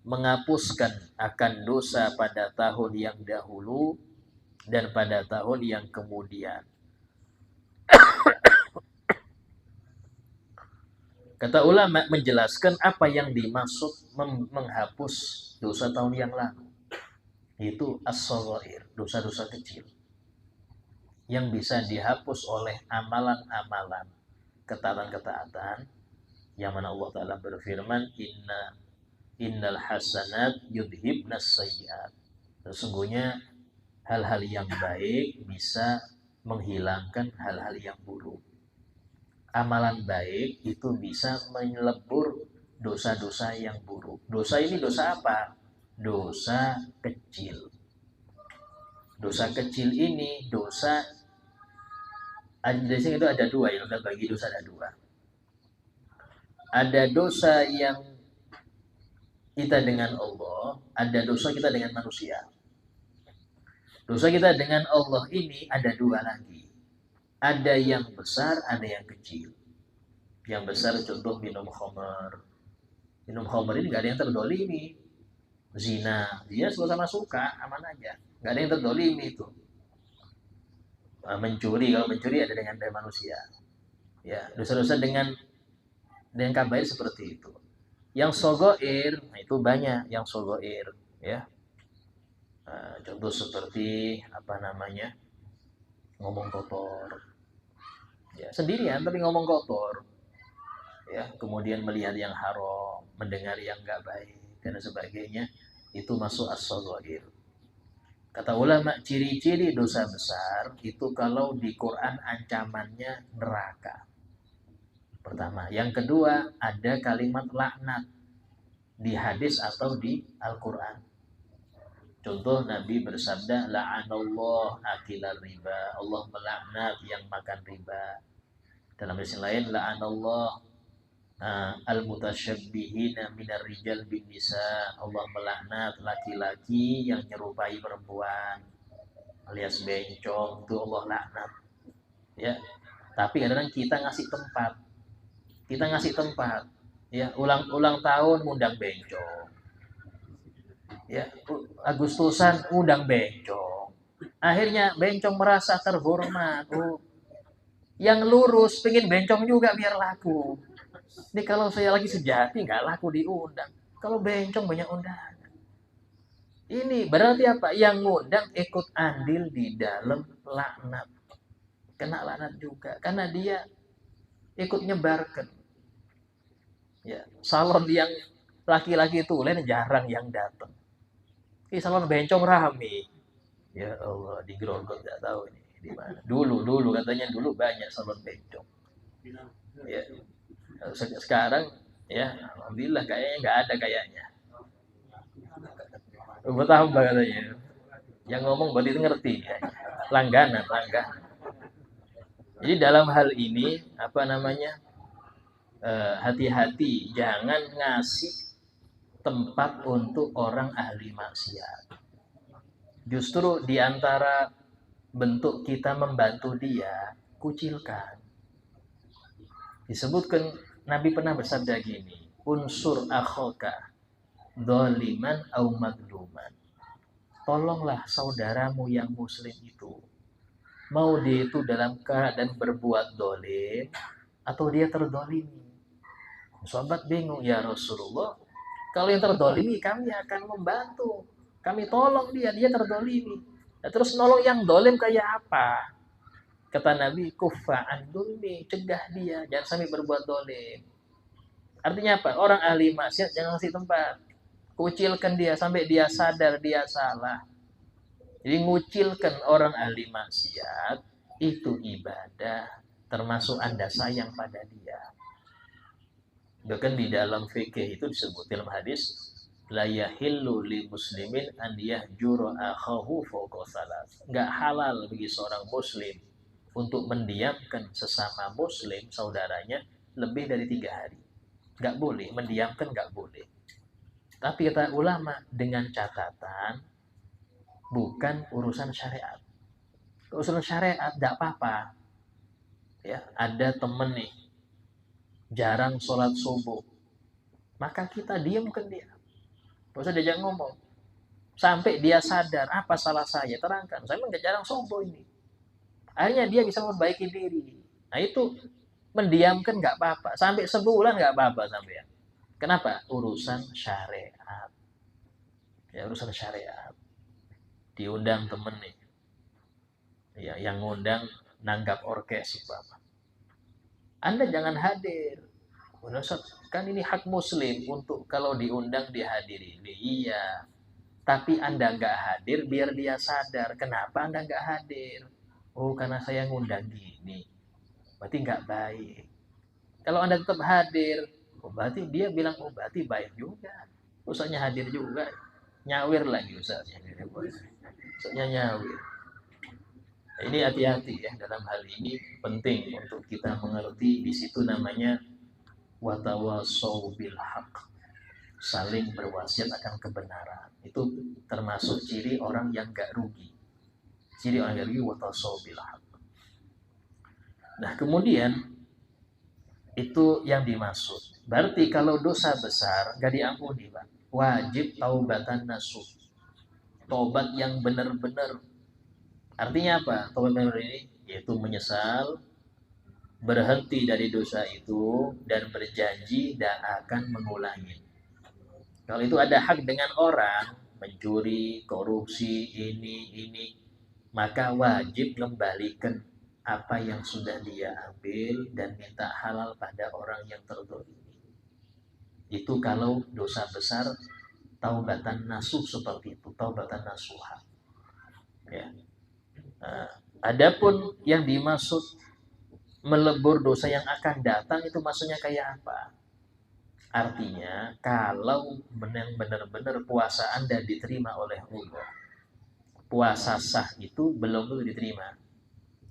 menghapuskan akan dosa pada tahun yang dahulu dan pada tahun yang kemudian. Kata ulama menjelaskan apa yang dimaksud menghapus dosa tahun yang lalu. Itu as-shaghair, dosa-dosa kecil. Yang bisa dihapus oleh amalan-amalan, ketaatan-ketaatan. Yang mana Allah Ta'ala berfirman, innal hasanat yudhibnas sayyiat. Sesungguhnya hal-hal yang baik bisa menghilangkan hal-hal yang buruk. amalan baik itu bisa menyelebur dosa-dosa yang buruk. Dosa ini dosa apa? Dosa kecil. Dosa kecil ini dosa, di sini itu ada dua ya, udah bagi dosa ada dua. Ada dosa yang kita dengan Allah, ada dosa kita dengan manusia. Dosa kita dengan Allah ini ada dua lagi. Ada yang besar, ada yang kecil. Yang besar contoh minum khamar. Minum khamar ini gak ada yang terdolimi. Zina, dia sama suka, aman aja. Gak ada yang terdolimi itu. Mencuri, kalau mencuri ada dengan manusia. Ya, dosa-dosa dengan kabair seperti itu. Yang sogoir, nah itu banyak yang sogoir, ya. Contoh seperti apa namanya, ngomong kotor, ya sendirian tapi ngomong kotor, ya. Kemudian melihat yang haram, mendengar yang nggak baik dan sebagainya, itu masuk as-sogoir. Kata ulama, ciri-ciri dosa besar itu kalau di Quran ancamannya neraka. Pertama, yang kedua ada kalimat laknat di hadis atau di Al-Quran. Contoh Nabi bersabda, la'anallah akilar riba, Allah melaknat yang makan riba. Dalam hadis lain, la'anallah al-mutasyabbihina minar rijal bin nisa, Allah melaknat laki-laki yang nyerupai perempuan alias bencong, itu Allah laknat. Ya, tapi kadang-kadang kita ngasih tempat, ya, ulang tahun ngundang bencong, ya, Agustusan undang bencong, akhirnya bencong merasa terhormat. Yang lurus pengen bencong juga biar laku. Ini kalau saya lagi sejati nggak laku diundang, kalau bencong banyak undangan. Ini berarti apa? Yang ngundang ikut andil di dalam laknat, kena laknat juga karena dia ikut nyebarkan. Ya, salon yang laki-laki tulen jarang yang datang. Ini salon bencong rame. Ya Allah, di Grogol nggak tahu ini di mana. Dulu katanya dulu banyak salon bencong. Ya, sekarang ya alhamdulillah kayaknya nggak ada kayaknya. Bertambah katanya. Yang ngomong berarti itu ngerti ya. Langganan. Jadi dalam hal ini apa namanya, hati-hati jangan ngasih tempat untuk orang ahli maksiat. Justru diantara bentuk kita membantu dia, kucilkan. Disebutkan Nabi pernah bersabda gini, unsur akhaka doliman au magluman. Tolonglah saudaramu yang muslim itu. Mau dia itu dalam keadaan berbuat dolim atau dia terdolimi. Sahabat bingung, ya Rasulullah, kalau yang terdolimi kami akan membantu, kami tolong dia terdolimi. Nah, terus nolong yang dolim kayak apa? Kata Nabi, kuffa'an dulmi, cegah dia, jangan sampai berbuat dolim. Artinya apa? Orang ahli maksiat jangan kasih tempat, kucilkan dia sampai dia sadar dia salah. Jadi ngucilkan orang ahli maksiat itu ibadah, termasuk Anda sayang pada dia. Bahkan di dalam fikih itu disebut dalam hadis, la yahillu li muslimin an yahjura akhahu fawqa salas. Enggak halal bagi seorang muslim untuk mendiamkan sesama muslim saudaranya lebih dari 3 hari. Enggak boleh, mendiamkan enggak boleh. Tapi kata ulama dengan catatan bukan urusan syariat. Urusan syariat enggak apa-apa. Ya, ada temen nih jarang sholat subuh, maka kita diamkan dia. Gak usah diajak ngomong. Sampai dia sadar, apa salah saya? Terangkan, saya memang jarang subuh ini. Akhirnya dia bisa memperbaiki diri. Nah itu, mendiamkan gak apa-apa. Sampai sebulan gak apa-apa sampai. Kenapa? Urusan syariat. Ya, urusan syariat. Diundang temen nih. Ya, yang ngundang nanggap orkes apa. Anda jangan hadir. Kan ini hak muslim untuk kalau diundang dihadiri. Iya. Tapi Anda nggak hadir biar dia sadar. Kenapa Anda nggak hadir? Oh, karena saya ngundang gini. Berarti nggak baik. Kalau Anda tetap hadir, berarti dia bilang, oh berarti baik juga. Usahanya hadir juga. Nyawir lagi usahanya. Usahanya nyawir. Ini hati-hati ya dalam hal ini, penting untuk kita mengerti. Di situ namanya watawasau bil haq, saling berwasiat akan kebenaran. Itu termasuk ciri orang yang gak rugi. Ciri orang yang rugi watawasau bil haq. Nah kemudian itu yang dimaksud. Berarti kalau dosa besar gak diampuni, Pak. Wajib taubatan nasuh. Tobat yang benar-benar. Artinya apa? Tobat benar ini yaitu menyesal, berhenti dari dosa itu, dan berjanji dan akan mengulangi. Kalau itu ada hak dengan orang, mencuri, korupsi, ini, maka wajib kembalikan apa yang sudah dia ambil dan minta halal pada orang yang terzalimi. Itu kalau dosa besar, taubatan nasuh seperti itu, taubatan nasuha. Ya. Nah, adapun yang dimaksud melebur dosa yang akan datang itu maksudnya kayak apa? Artinya kalau benar-benar puasa Anda diterima oleh Allah, puasa sah itu belum tentu diterima.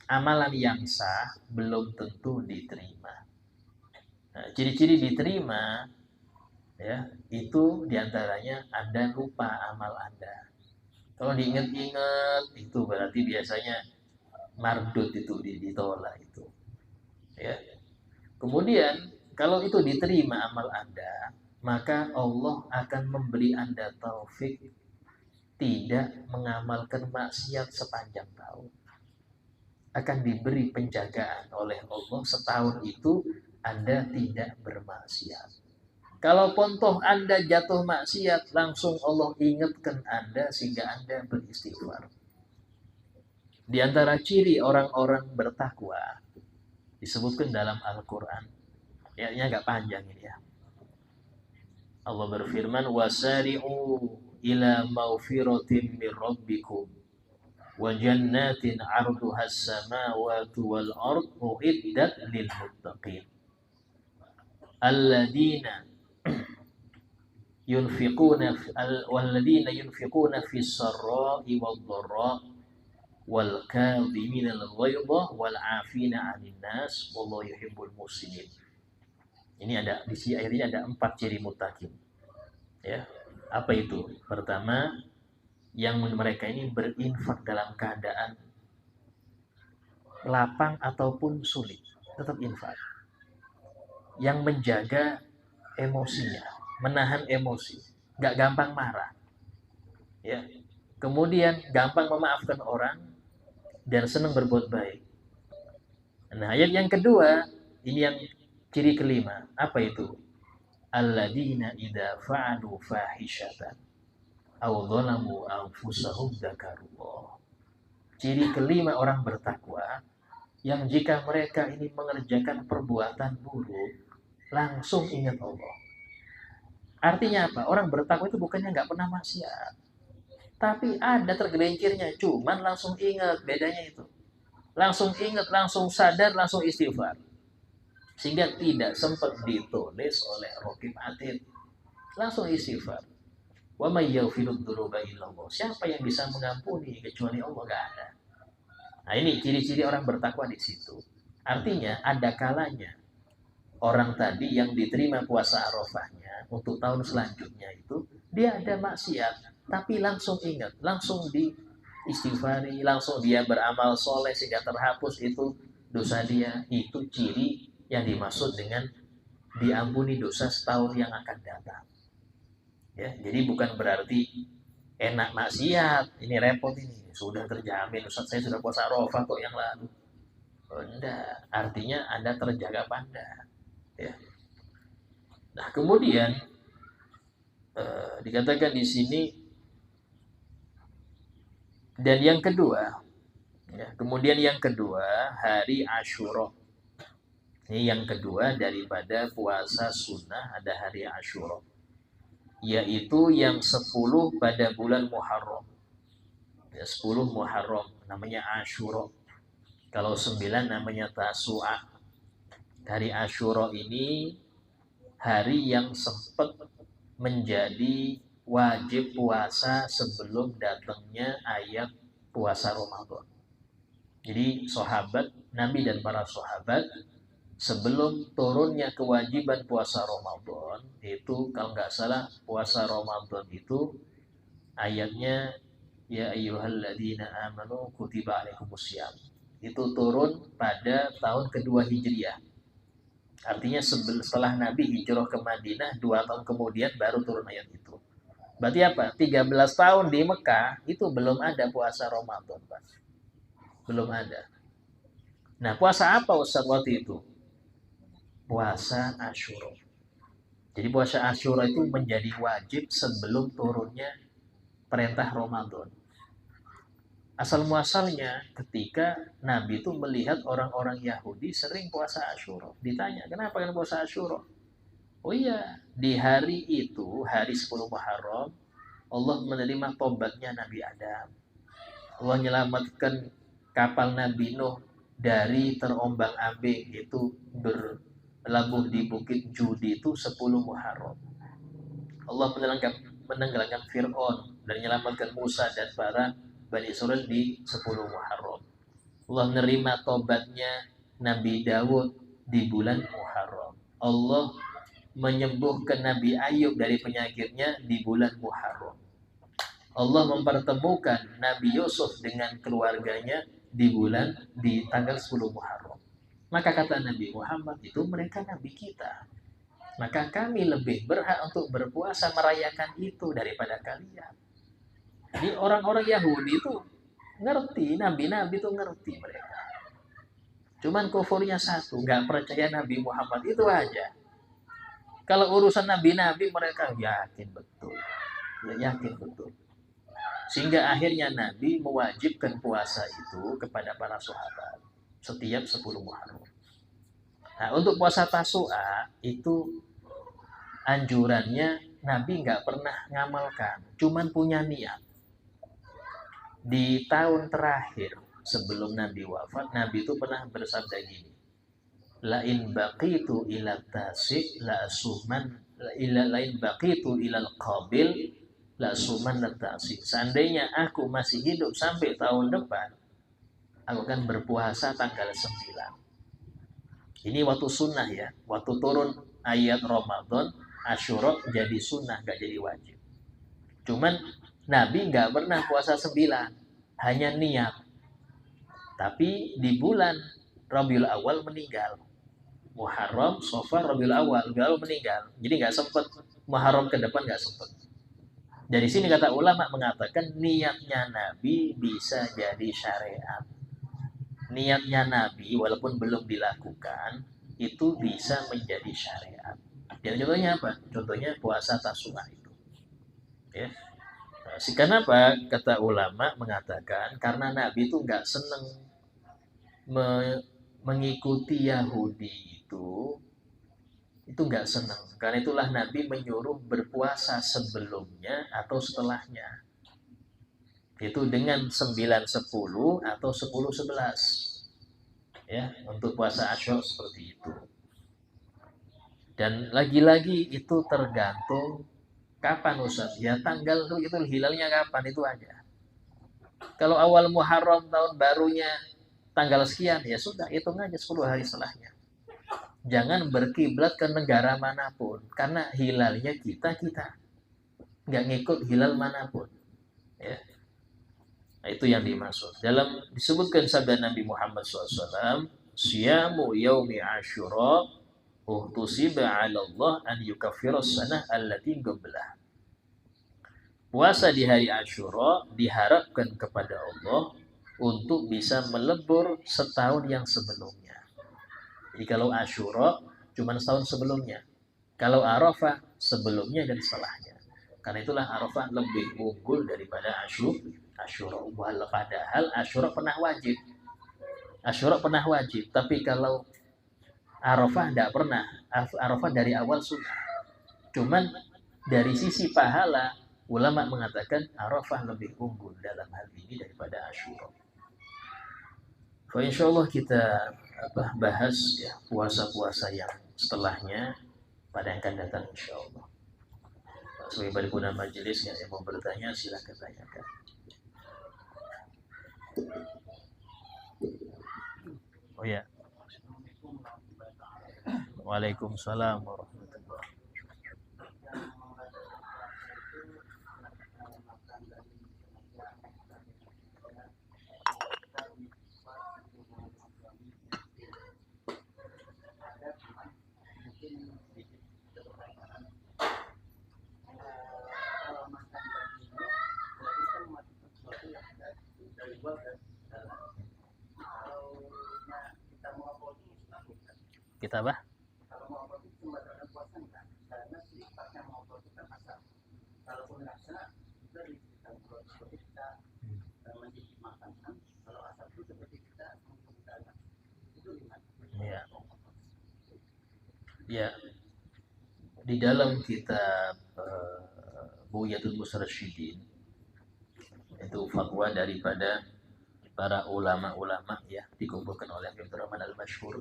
Amalan yang sah belum tentu diterima. Nah, ciri-ciri diterima ya itu diantaranya Anda lupa amal Anda. Kalau diingat-ingat itu berarti biasanya mardut itu ditolak itu. Ya. Kemudian kalau itu diterima amal Anda, maka Allah akan memberi Anda taufik tidak mengamalkan maksiat sepanjang tahun. Akan diberi penjagaan oleh Allah setahun itu Anda tidak bermaksiat. Kalau pontoh Anda jatuh maksiat, langsung Allah ingatkan Anda sehingga Anda beristighfar. Di antara ciri orang-orang bertakwa disebutkan dalam Al-Quran. Ayatnya agak panjang ini ya. Allah berfirman, wasari'u ila maufiratin min rabbikum wa jannatin 'arduha as-samawati wal ard uiddat lil muttaqin alladzina yunfiquna fis sarra'i wad dharra wal kadhiminal ghaidha wal 'afina 'anil nas wallahu yuhibbul muhsinin. Ini ada di sini akhirnya ada 4 ciri muttaqin. Ya. Apa itu? Pertama, yang mereka ini berinfak dalam keadaan lapang ataupun sulit, tetap infak. Yang menjaga emosinya, menahan emosi, nggak gampang marah. Ya. Kemudian gampang memaafkan orang dan senang berbuat baik. Nah, ayat yang kedua, ini yang ciri kelima, apa itu? Alladzina idza fa'alu fahishatan aw dzalamu anfusahum dzakarullah. Ciri kelima orang bertakwa yang jika mereka ini mengerjakan perbuatan buruk langsung ingat Allah. Artinya apa? Orang bertakwa itu bukannya nggak pernah maksiat, tapi ada tergelincirnya, cuman langsung ingat. Bedanya itu langsung ingat, langsung sadar, langsung istighfar, sehingga tidak sempat ditulis oleh Raqib Atid, langsung istighfar. Wa may yaghfiru dzunuba illallah. Siapa yang bisa mengampuni kecuali Allah? Gak ada. Nah, ini ciri-ciri orang bertakwa di situ. Artinya ada kalanya orang tadi yang diterima puasa Arafahnya untuk tahun selanjutnya itu dia ada maksiat, tapi langsung ingat, langsung di istighfari, langsung dia beramal soleh sehingga terhapus itu dosa dia. Itu ciri yang dimaksud dengan diampuni dosa setahun yang akan datang. Ya, jadi bukan berarti enak maksiat, ini repot ini, sudah terjamin Ustaz saya sudah puasa Arafah kok yang lalu. Oh, enggak, artinya Anda terjaga pandang. Ya. Nah, kemudian dikatakan di sini dan yang kedua, ya, kemudian yang kedua hari Asyura. Ini yang kedua daripada puasa sunnah ada hari Asyura, yaitu yang 10 pada bulan Muharram. Ya, 10 Muharram namanya Asyura. Kalau 9 namanya Tasu'a. Hari Asyura ini hari yang sempat menjadi wajib puasa sebelum datangnya ayat puasa Ramadan. Jadi sahabat Nabi dan para sahabat sebelum turunnya kewajiban puasa Ramadan, itu kalau nggak salah puasa Ramadan itu ayatnya ya ayyuhalladzina amanu kutiba alaikumussyam. Itu turun pada tahun kedua Hijriah. Artinya setelah Nabi hijrah ke Madinah 2 tahun kemudian baru turun ayat itu. Berarti apa? 13 tahun di Mekah itu belum ada puasa Ramadan, Pak. Belum ada. Nah, puasa apa Ustaz waktu itu? Puasa Asyura. Jadi puasa Asyura itu menjadi wajib sebelum turunnya perintah Ramadan. Asal muasalnya ketika Nabi itu melihat orang-orang Yahudi sering puasa Asyura. Ditanya, kenapa kalian puasa Asyura? Oh iya, di hari itu, hari 10 Muharram, Allah menerima tobatnya Nabi Adam. Allah menyelamatkan kapal Nabi Nuh dari terombang-ambing, itu berlabuh di Bukit Judi itu 10 Muharram. Allah menenggelamkan Fir'aun dan menyelamatkan Musa dan para Bani Israil di 10 Muharram. Allah menerima tobatnya Nabi Dawud di bulan Muharram. Allah menyembuhkan Nabi Ayub dari penyakitnya di bulan Muharram. Allah mempertemukan Nabi Yusuf dengan keluarganya di tanggal 10 Muharram. Maka kata Nabi Muhammad, itu mereka Nabi kita. Maka kami lebih berhak untuk berpuasa merayakan itu daripada kalian. Jadi orang-orang Yahudi itu ngerti, nabi-nabi itu ngerti mereka. Cuman kufurnya satu, nggak percaya Nabi Muhammad itu aja. Kalau urusan nabi-nabi mereka yakin betul, yakin betul. Sehingga akhirnya Nabi mewajibkan puasa itu kepada para sahabat setiap 10 Muharram. Nah, untuk puasa Tasu'a itu anjurannya Nabi nggak pernah ngamalkan, cuman punya niat. Di tahun terakhir sebelum Nabi wafat, Nabi itu pernah bersabda gini, lain baqitu ila tasik la asuman lain baqitu ilal qabil la asuman la tasik. Seandainya aku masih hidup sampai tahun depan, aku akan berpuasa tanggal 9. Ini waktu sunnah ya, waktu turun ayat Ramadan, Asyura jadi sunnah, gak jadi wajib. Cuman Nabi nggak pernah puasa 9, hanya niat. Tapi di bulan Rabiul Awal meninggal. Muharram, Safar, Rabiul Awal meninggal. Jadi nggak sempat Muharram ke depan, nggak sempat. Dari sini kata ulama mengatakan niatnya Nabi bisa jadi syariat. Niatnya Nabi walaupun belum dilakukan itu bisa menjadi syariat. Dan contohnya apa? Contohnya puasa Tasu'a itu. Ya. Kenapa? Kata ulama mengatakan karena Nabi itu nggak seneng mengikuti Yahudi itu nggak seneng. Karena itulah Nabi menyuruh berpuasa sebelumnya atau setelahnya. Itu dengan 9-10 atau 10-11. Ya, untuk puasa Asyura seperti itu. Dan lagi-lagi itu tergantung kapan Ustaz? Ya tanggal itu hilalnya kapan itu aja. Kalau awal Muharram tahun barunya tanggal sekian, ya sudah hitung aja 10 hari setelahnya. Jangan berkiblat ke negara manapun, karena hilalnya kita nggak ngikut hilal manapun. Ya. Nah, itu yang dimaksud. Dalam disebutkan sabda Nabi Muhammad SAW, Siyamu yaumi Asyura uhtusiba 'ala Allah an yukaffira sanah allati qablah. Puasa di hari Asyura diharapkan kepada Allah untuk bisa melebur setahun yang sebelumnya. Jadi kalau Asyura cuma setahun sebelumnya. Kalau Arafah sebelumnya dan setelahnya. Karena itulah Arafah lebih unggul daripada Asyura. Padahal Asyura pernah wajib. Tapi kalau Arafah tidak pernah. Arafah dari awal sunnah. Cuman dari sisi pahala, ulama mengatakan Arafah lebih unggul dalam hal ini daripada Asyura. Insyaallah kita bahas ya puasa-puasa yang setelahnya pada yang akan datang insyaallah. Sebagai paripurna majelis yang mau bertanya silakan tanyakan. Oh ya. Waalaikumsalam warahmatullahi. Kita apa? Ya. Ya. Di dalam kitab Buyatul Mustarsyidin itu fatwa daripada para ulama-ulama ya dikumpulkan oleh Abdul Rahman Al-Masyhur.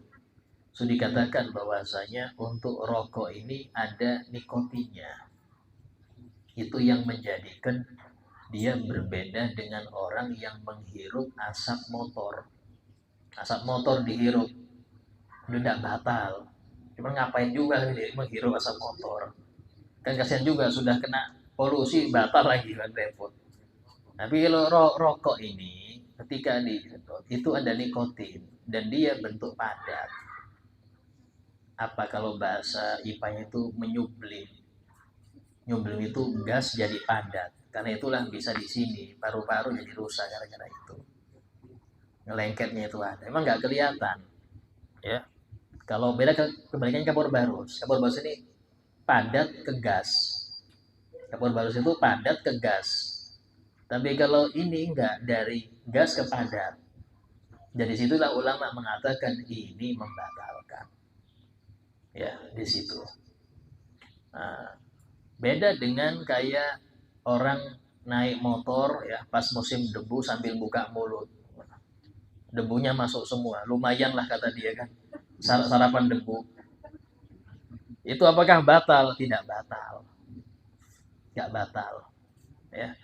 So dikatakan bahwasanya untuk rokok ini ada nikotinnya. Itu yang menjadikan dia berbeda dengan orang yang menghirup asap motor. Asap motor dihirup itu tidak batal. Cuma ngapain juga dia menghirup asap motor? Kan kasihan juga sudah kena polusi batal lagi kan repot. Tapi kalau rokok ini ketika itu ada nikotin dan dia bentuk padat. Apa kalau bahasa IPA-nya itu menyublim. Nyublim itu gas jadi padat. Karena itulah bisa di sini paru-paru jadi rusak gara-gara itu. Ngelengketnya itu ada. Emang nggak kelihatan. Ya. Kalau beda kebalikannya kapur barus. Kapur barus ini padat ke gas. Kapur barus itu padat ke gas. Tapi kalau ini enggak dari gas ke padat. Dari situlah ulama mengatakan ini membatalkan. Ya, di situ. Nah, beda dengan kayak orang naik motor ya pas musim debu sambil buka mulut. Debunya masuk semua. Lumayan lah kata dia kan. Sarapan debu. Itu apakah batal? Tidak batal. Tidak batal. Ya.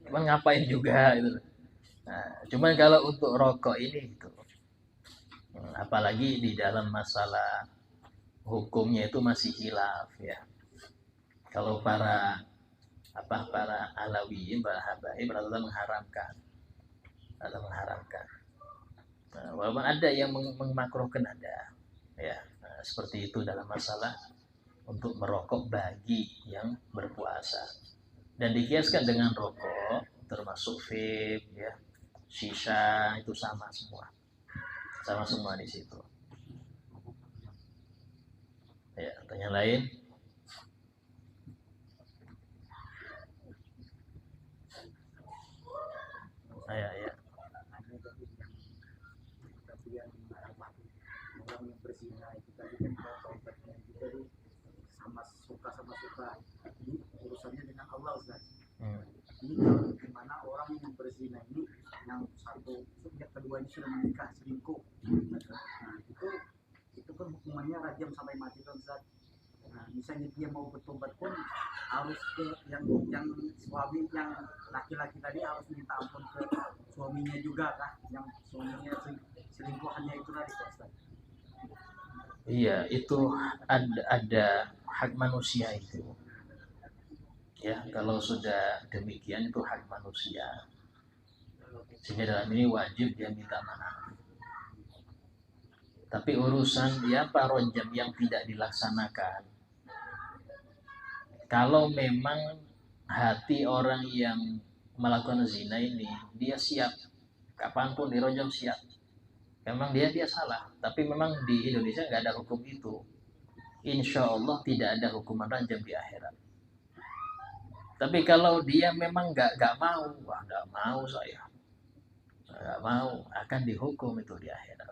Emang ngapain juga itu. Nah, cuman kalau untuk rokok ini itu apalagi di dalam masalah hukumnya itu masih khilaf ya. Kalau para Alawiyin, para Habaib rata-rata mengharamkan. Nah, walaupun ada yang memakruhkan ada ya. Nah, seperti itu dalam masalah untuk merokok bagi yang berpuasa. Dan dikiaskan dengan rokok termasuk vape ya, shisha itu sama semua di situ. Ya, tanya lain. Ya. Orang yang berzina itu tadi kan taubatnya itu tadi sama suka. Ini urusannya dengan Allah Ustaz. Ini kalau gimana orang yang berzina ini yang satu yang kedua ini sudah menikah selingkuh. Nah, itu kan hukumannya rajam sampai mati kan Ustaz. Nah, misalnya dia mau bertobat pun harus ke yang suami yang laki-laki tadi harus minta ampun ke suaminya juga kan, yang suaminya selingkuhannya itu tadi Ustaz. Iya, itu ada hak manusia itu. Ya, kalau sudah demikian itu hak manusia. Sehingga dalam ini wajib dia minta maaf. Tapi urusan dia paronjam yang tidak dilaksanakan, kalau memang hati orang yang melakukan zina ini dia siap, kapanpun dirojam siap. Memang dia salah, tapi memang di Indonesia nggak ada hukum itu. Insya Allah tidak ada hukuman rajam di akhirat. Tapi kalau dia memang nggak mau, nggak mau saya, nggak mau, akan dihukum itu di akhirat.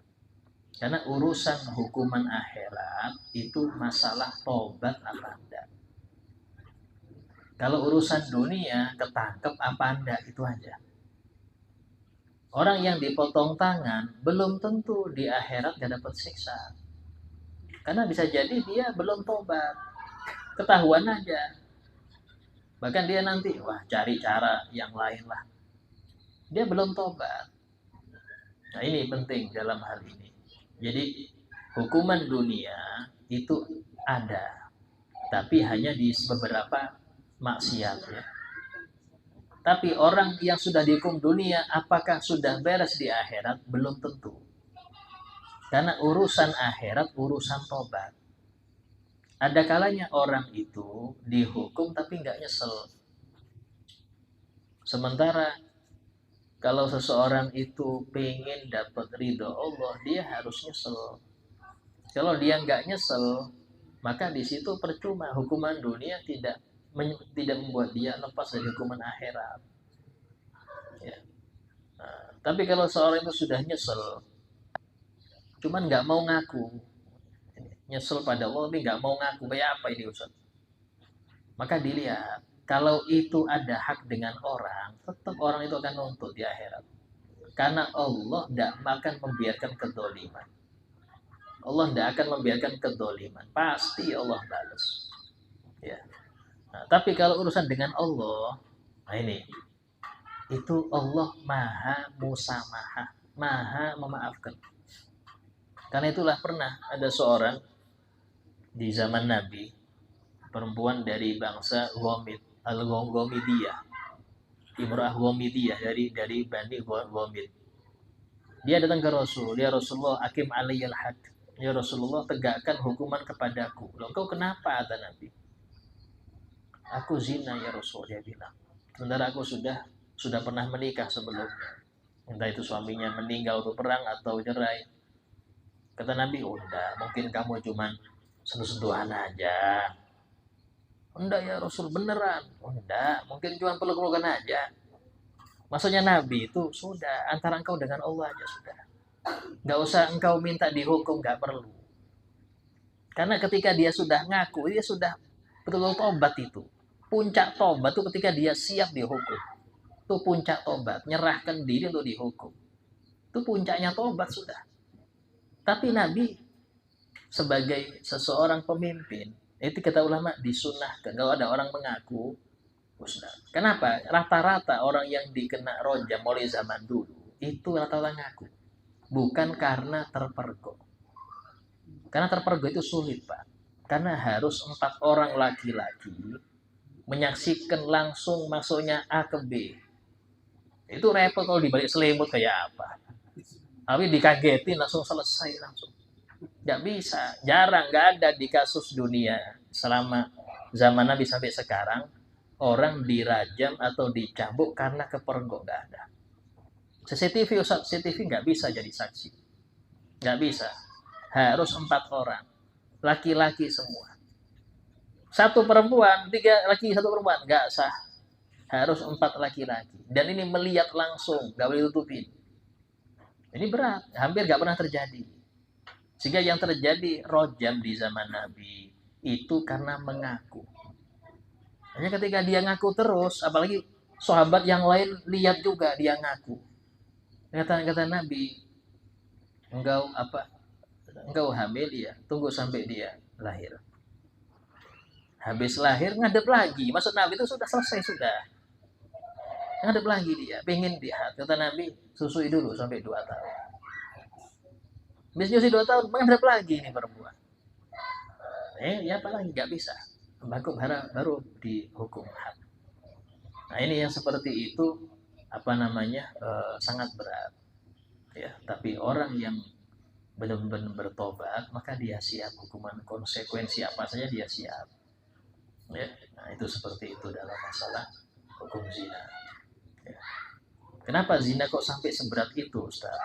Karena urusan hukuman akhirat itu masalah tobat apa enggak. Kalau urusan dunia ketangkep apa enggak itu aja. Orang yang dipotong tangan belum tentu di akhirat gak dapat siksa. Karena bisa jadi dia belum tobat. Ketahuan aja. Bahkan dia nanti, wah cari cara yang lain lah. Dia belum tobat. Nah ini penting dalam hal ini. Jadi hukuman dunia itu ada. Tapi hanya di beberapa maksiat ya. Tapi orang yang sudah dihukum dunia, apakah sudah beres di akhirat? Belum tentu. Karena urusan akhirat, urusan tobat. Ada kalanya orang itu dihukum tapi nggak nyesel. Sementara kalau seseorang itu pengen dapat ridho Allah, dia harus nyesel. Kalau dia nggak nyesel, maka di situ percuma. Hukuman dunia tidak membuat dia lepas dari hukuman akhirat. Ya. Nah, tapi kalau seorang itu sudah nyesel, cuman nggak mau ngaku, nyesel pada Allah tapi nggak mau ngaku, kayak apa ini Ustaz? Maka dilihat, kalau itu ada hak dengan orang, tetap orang itu akan nuntut di akhirat. Karena Allah tidak akan membiarkan kedoliman. Allah tidak akan membiarkan kedoliman. Pasti Allah balas. Ya. Nah, tapi kalau urusan dengan Allah, nah ini, itu Allah maha musamahah, maha memaafkan. Karena itulah pernah ada seorang di zaman Nabi, perempuan dari bangsa Ghamid, Al-Ghamidiyah, Imra'ah Ghamidiyah dari Bani Ghamid. Dia datang ke Rasul, ya Rasulullah, akim alayyal had. Ya Rasulullah, tegakkan hukuman kepadaku. Loh, kau kenapa, kata Nabi? Aku zina ya Rasul, dia bilang. Sementara aku sudah pernah menikah sebelumnya. Entah itu suaminya meninggal untuk perang atau cerai. Kata Nabi, oh enggak, mungkin kamu cuman sentuh-sentuhan aja. Enggak ya Rasul, beneran. Oh enggak, mungkin cuma peluk-pelukan aja. Maksudnya Nabi itu sudah, antara engkau dengan Allah aja sudah. Enggak usah engkau minta dihukum, enggak perlu. Karena ketika dia sudah ngaku, dia sudah betul-betul tobat itu. Puncak tobat itu ketika dia siap dihukum. Itu puncak tobat, nyerahkan diri untuk dihukum. Itu puncaknya tobat sudah. Tapi Nabi sebagai seseorang pemimpin, itu kata ulama disunahkan. Kalau ada orang mengaku, kenapa? Rata-rata orang yang dikena rojam mulai zaman dulu, itu rata-rata ngaku. Bukan karena terpergok. Karena terpergok itu sulit, Pak. Karena harus 4 orang laki-laki menyaksikan langsung masuknya A ke B. Itu repot kalau dibalik selimut kayak apa. Tapi dikagetin langsung selesai langsung. Nggak bisa, jarang, nggak ada di kasus dunia selama zaman Nabi sampai sekarang orang dirajam atau dicambuk karena kepergok, nggak ada. CCTV nggak bisa jadi saksi, nggak bisa. Harus 4 orang, laki-laki semua. 1 perempuan, 3 laki, 1 perempuan, nggak sah. Harus 4 laki-laki. Dan ini melihat langsung, nggak boleh tutupin. Ini berat, hampir nggak pernah terjadi. Sehingga yang terjadi rojam di zaman Nabi itu karena mengaku. Hanya ketika dia ngaku terus, apalagi sahabat yang lain lihat juga dia ngaku. Kata Nabi, engkau hamil ya, tunggu sampai dia lahir. Habis lahir ngadep lagi. Maksud Nabi itu sudah selesai sudah. Ngadep lagi dia, pengen lihat. Kata Nabi, susui dulu sampai 2 tahun. Habis nyusi 2 tahun, menghadap lagi ini perempuan. Ya apalagi nggak bisa. Baru dihukum had. Nah ini yang seperti itu sangat berat. Ya, tapi orang yang benar-benar bertobat, maka dia siap hukuman konsekuensi apa saja dia siap. Ya, nah itu seperti itu dalam masalah hukum zina. Ya. Kenapa zina kok sampai seberat itu, Ustaz?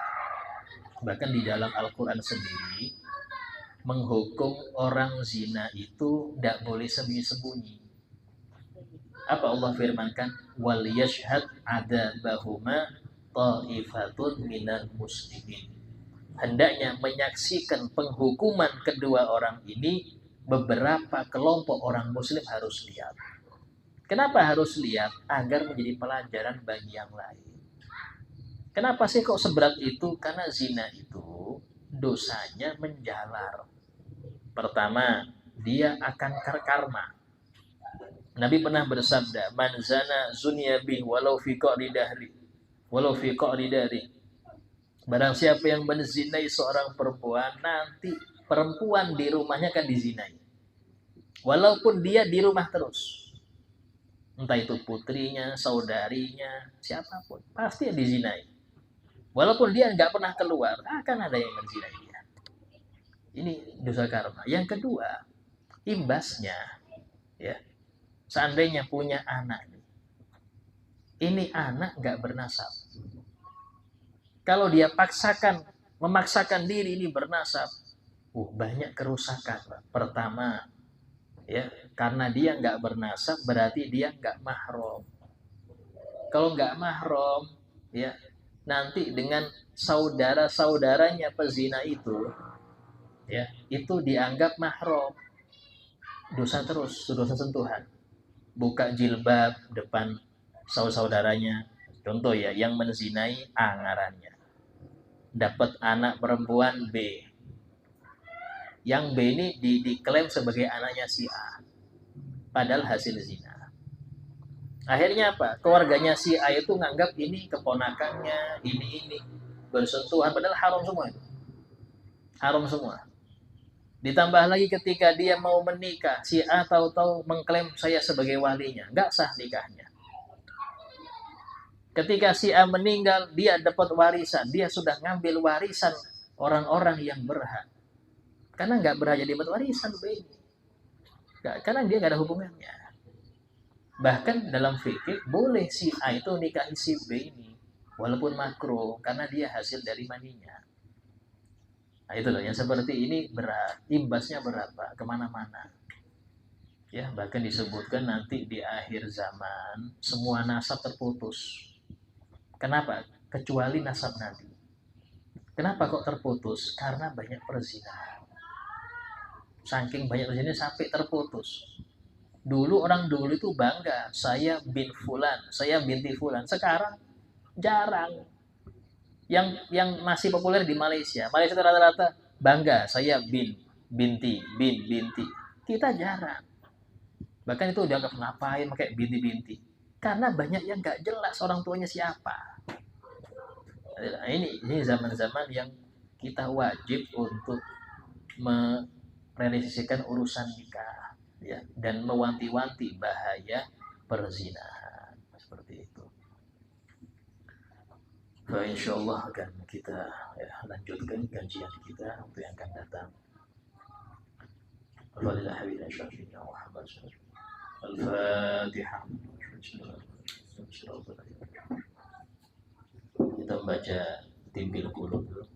Bahkan di dalam Al-Quran sendiri menghukum orang zina itu tidak boleh sembunyi-sembunyi. Apa Allah firmankan? Wal yashhad adabahuma ta'ifatun minal muslimin. Hendaknya menyaksikan penghukuman kedua orang ini beberapa kelompok orang muslim harus lihat. Kenapa harus lihat? Agar menjadi pelajaran bagi yang lain. Kenapa sih kok seberat itu? Karena zina itu dosanya menjalar. Pertama, dia akan karma. Nabi pernah bersabda, "Man zana zunya bih walau fi qa'ri dahri, walau fi qa'ri dari." Barang siapa yang menzinai seorang perempuan, nanti perempuan di rumahnya akan dizinai. Walaupun dia di rumah terus. Entah itu putrinya, saudarinya, siapapun. Pasti dizinai. Walaupun dia nggak pernah keluar, akan ada yang menzinai dia. Ini dosa karma. Yang kedua, imbasnya, ya, seandainya punya anak, ini anak nggak bernasab. Kalau dia memaksakan diri ini bernasab, banyak kerusakan. Pertama, ya, karena dia nggak bernasab berarti dia nggak mahram. Kalau nggak mahram, ya, nanti dengan saudara-saudaranya pezina itu, ya, itu dianggap mahram. Dosa terus, dosa sentuhan. Buka jilbab depan saudara-saudaranya. Contoh ya, yang menzinai A ngarannya. Dapat anak perempuan B. Yang B ini diklaim sebagai anaknya si A. Padahal hasil zina. Akhirnya apa? Keluarganya si A itu nganggap ini keponakannya, ini bersentuhan, padahal haram semua itu. Haram semua. Ditambah lagi ketika dia mau menikah, si A tahu-tahu mengklaim saya sebagai walinya, nggak sah nikahnya. Ketika si A meninggal, dia dapat warisan, dia sudah ngambil warisan orang-orang yang berhak. Karena nggak berhak jadi dapat warisan, karena dia nggak ada hubungannya. Bahkan dalam fikih boleh si A itu nikahi si B ini, walaupun makruh, karena dia hasil dari maninya. Nah itu loh, yang seperti ini berat, imbasnya berapa, kemana-mana. Ya, bahkan disebutkan nanti di akhir zaman semua nasab terputus. Kenapa? Kecuali nasab Nabi. Kenapa kok terputus? Karena banyak perzinahan. Saking banyak perzinahan sampai terputus. Dulu orang dulu itu bangga, saya bin fulan, saya binti fulan. Sekarang jarang. Yang masih populer di Malaysia. Malaysia rata-rata bangga, saya binti. Kita jarang. Bahkan itu dianggap ngapain pakai binti-binti. Karena banyak yang nggak jelas orang tuanya siapa. Nah, ini zaman-zaman yang kita wajib untuk merealisasikan urusan nikah, ya, dan mewanti-wanti bahaya perzinahan seperti itu. Nah, insyaallah akan kita lanjutkan kajian kita untuk yang akan datang. Al-Fatihah. Kita membaca Timbil Qulub dulu.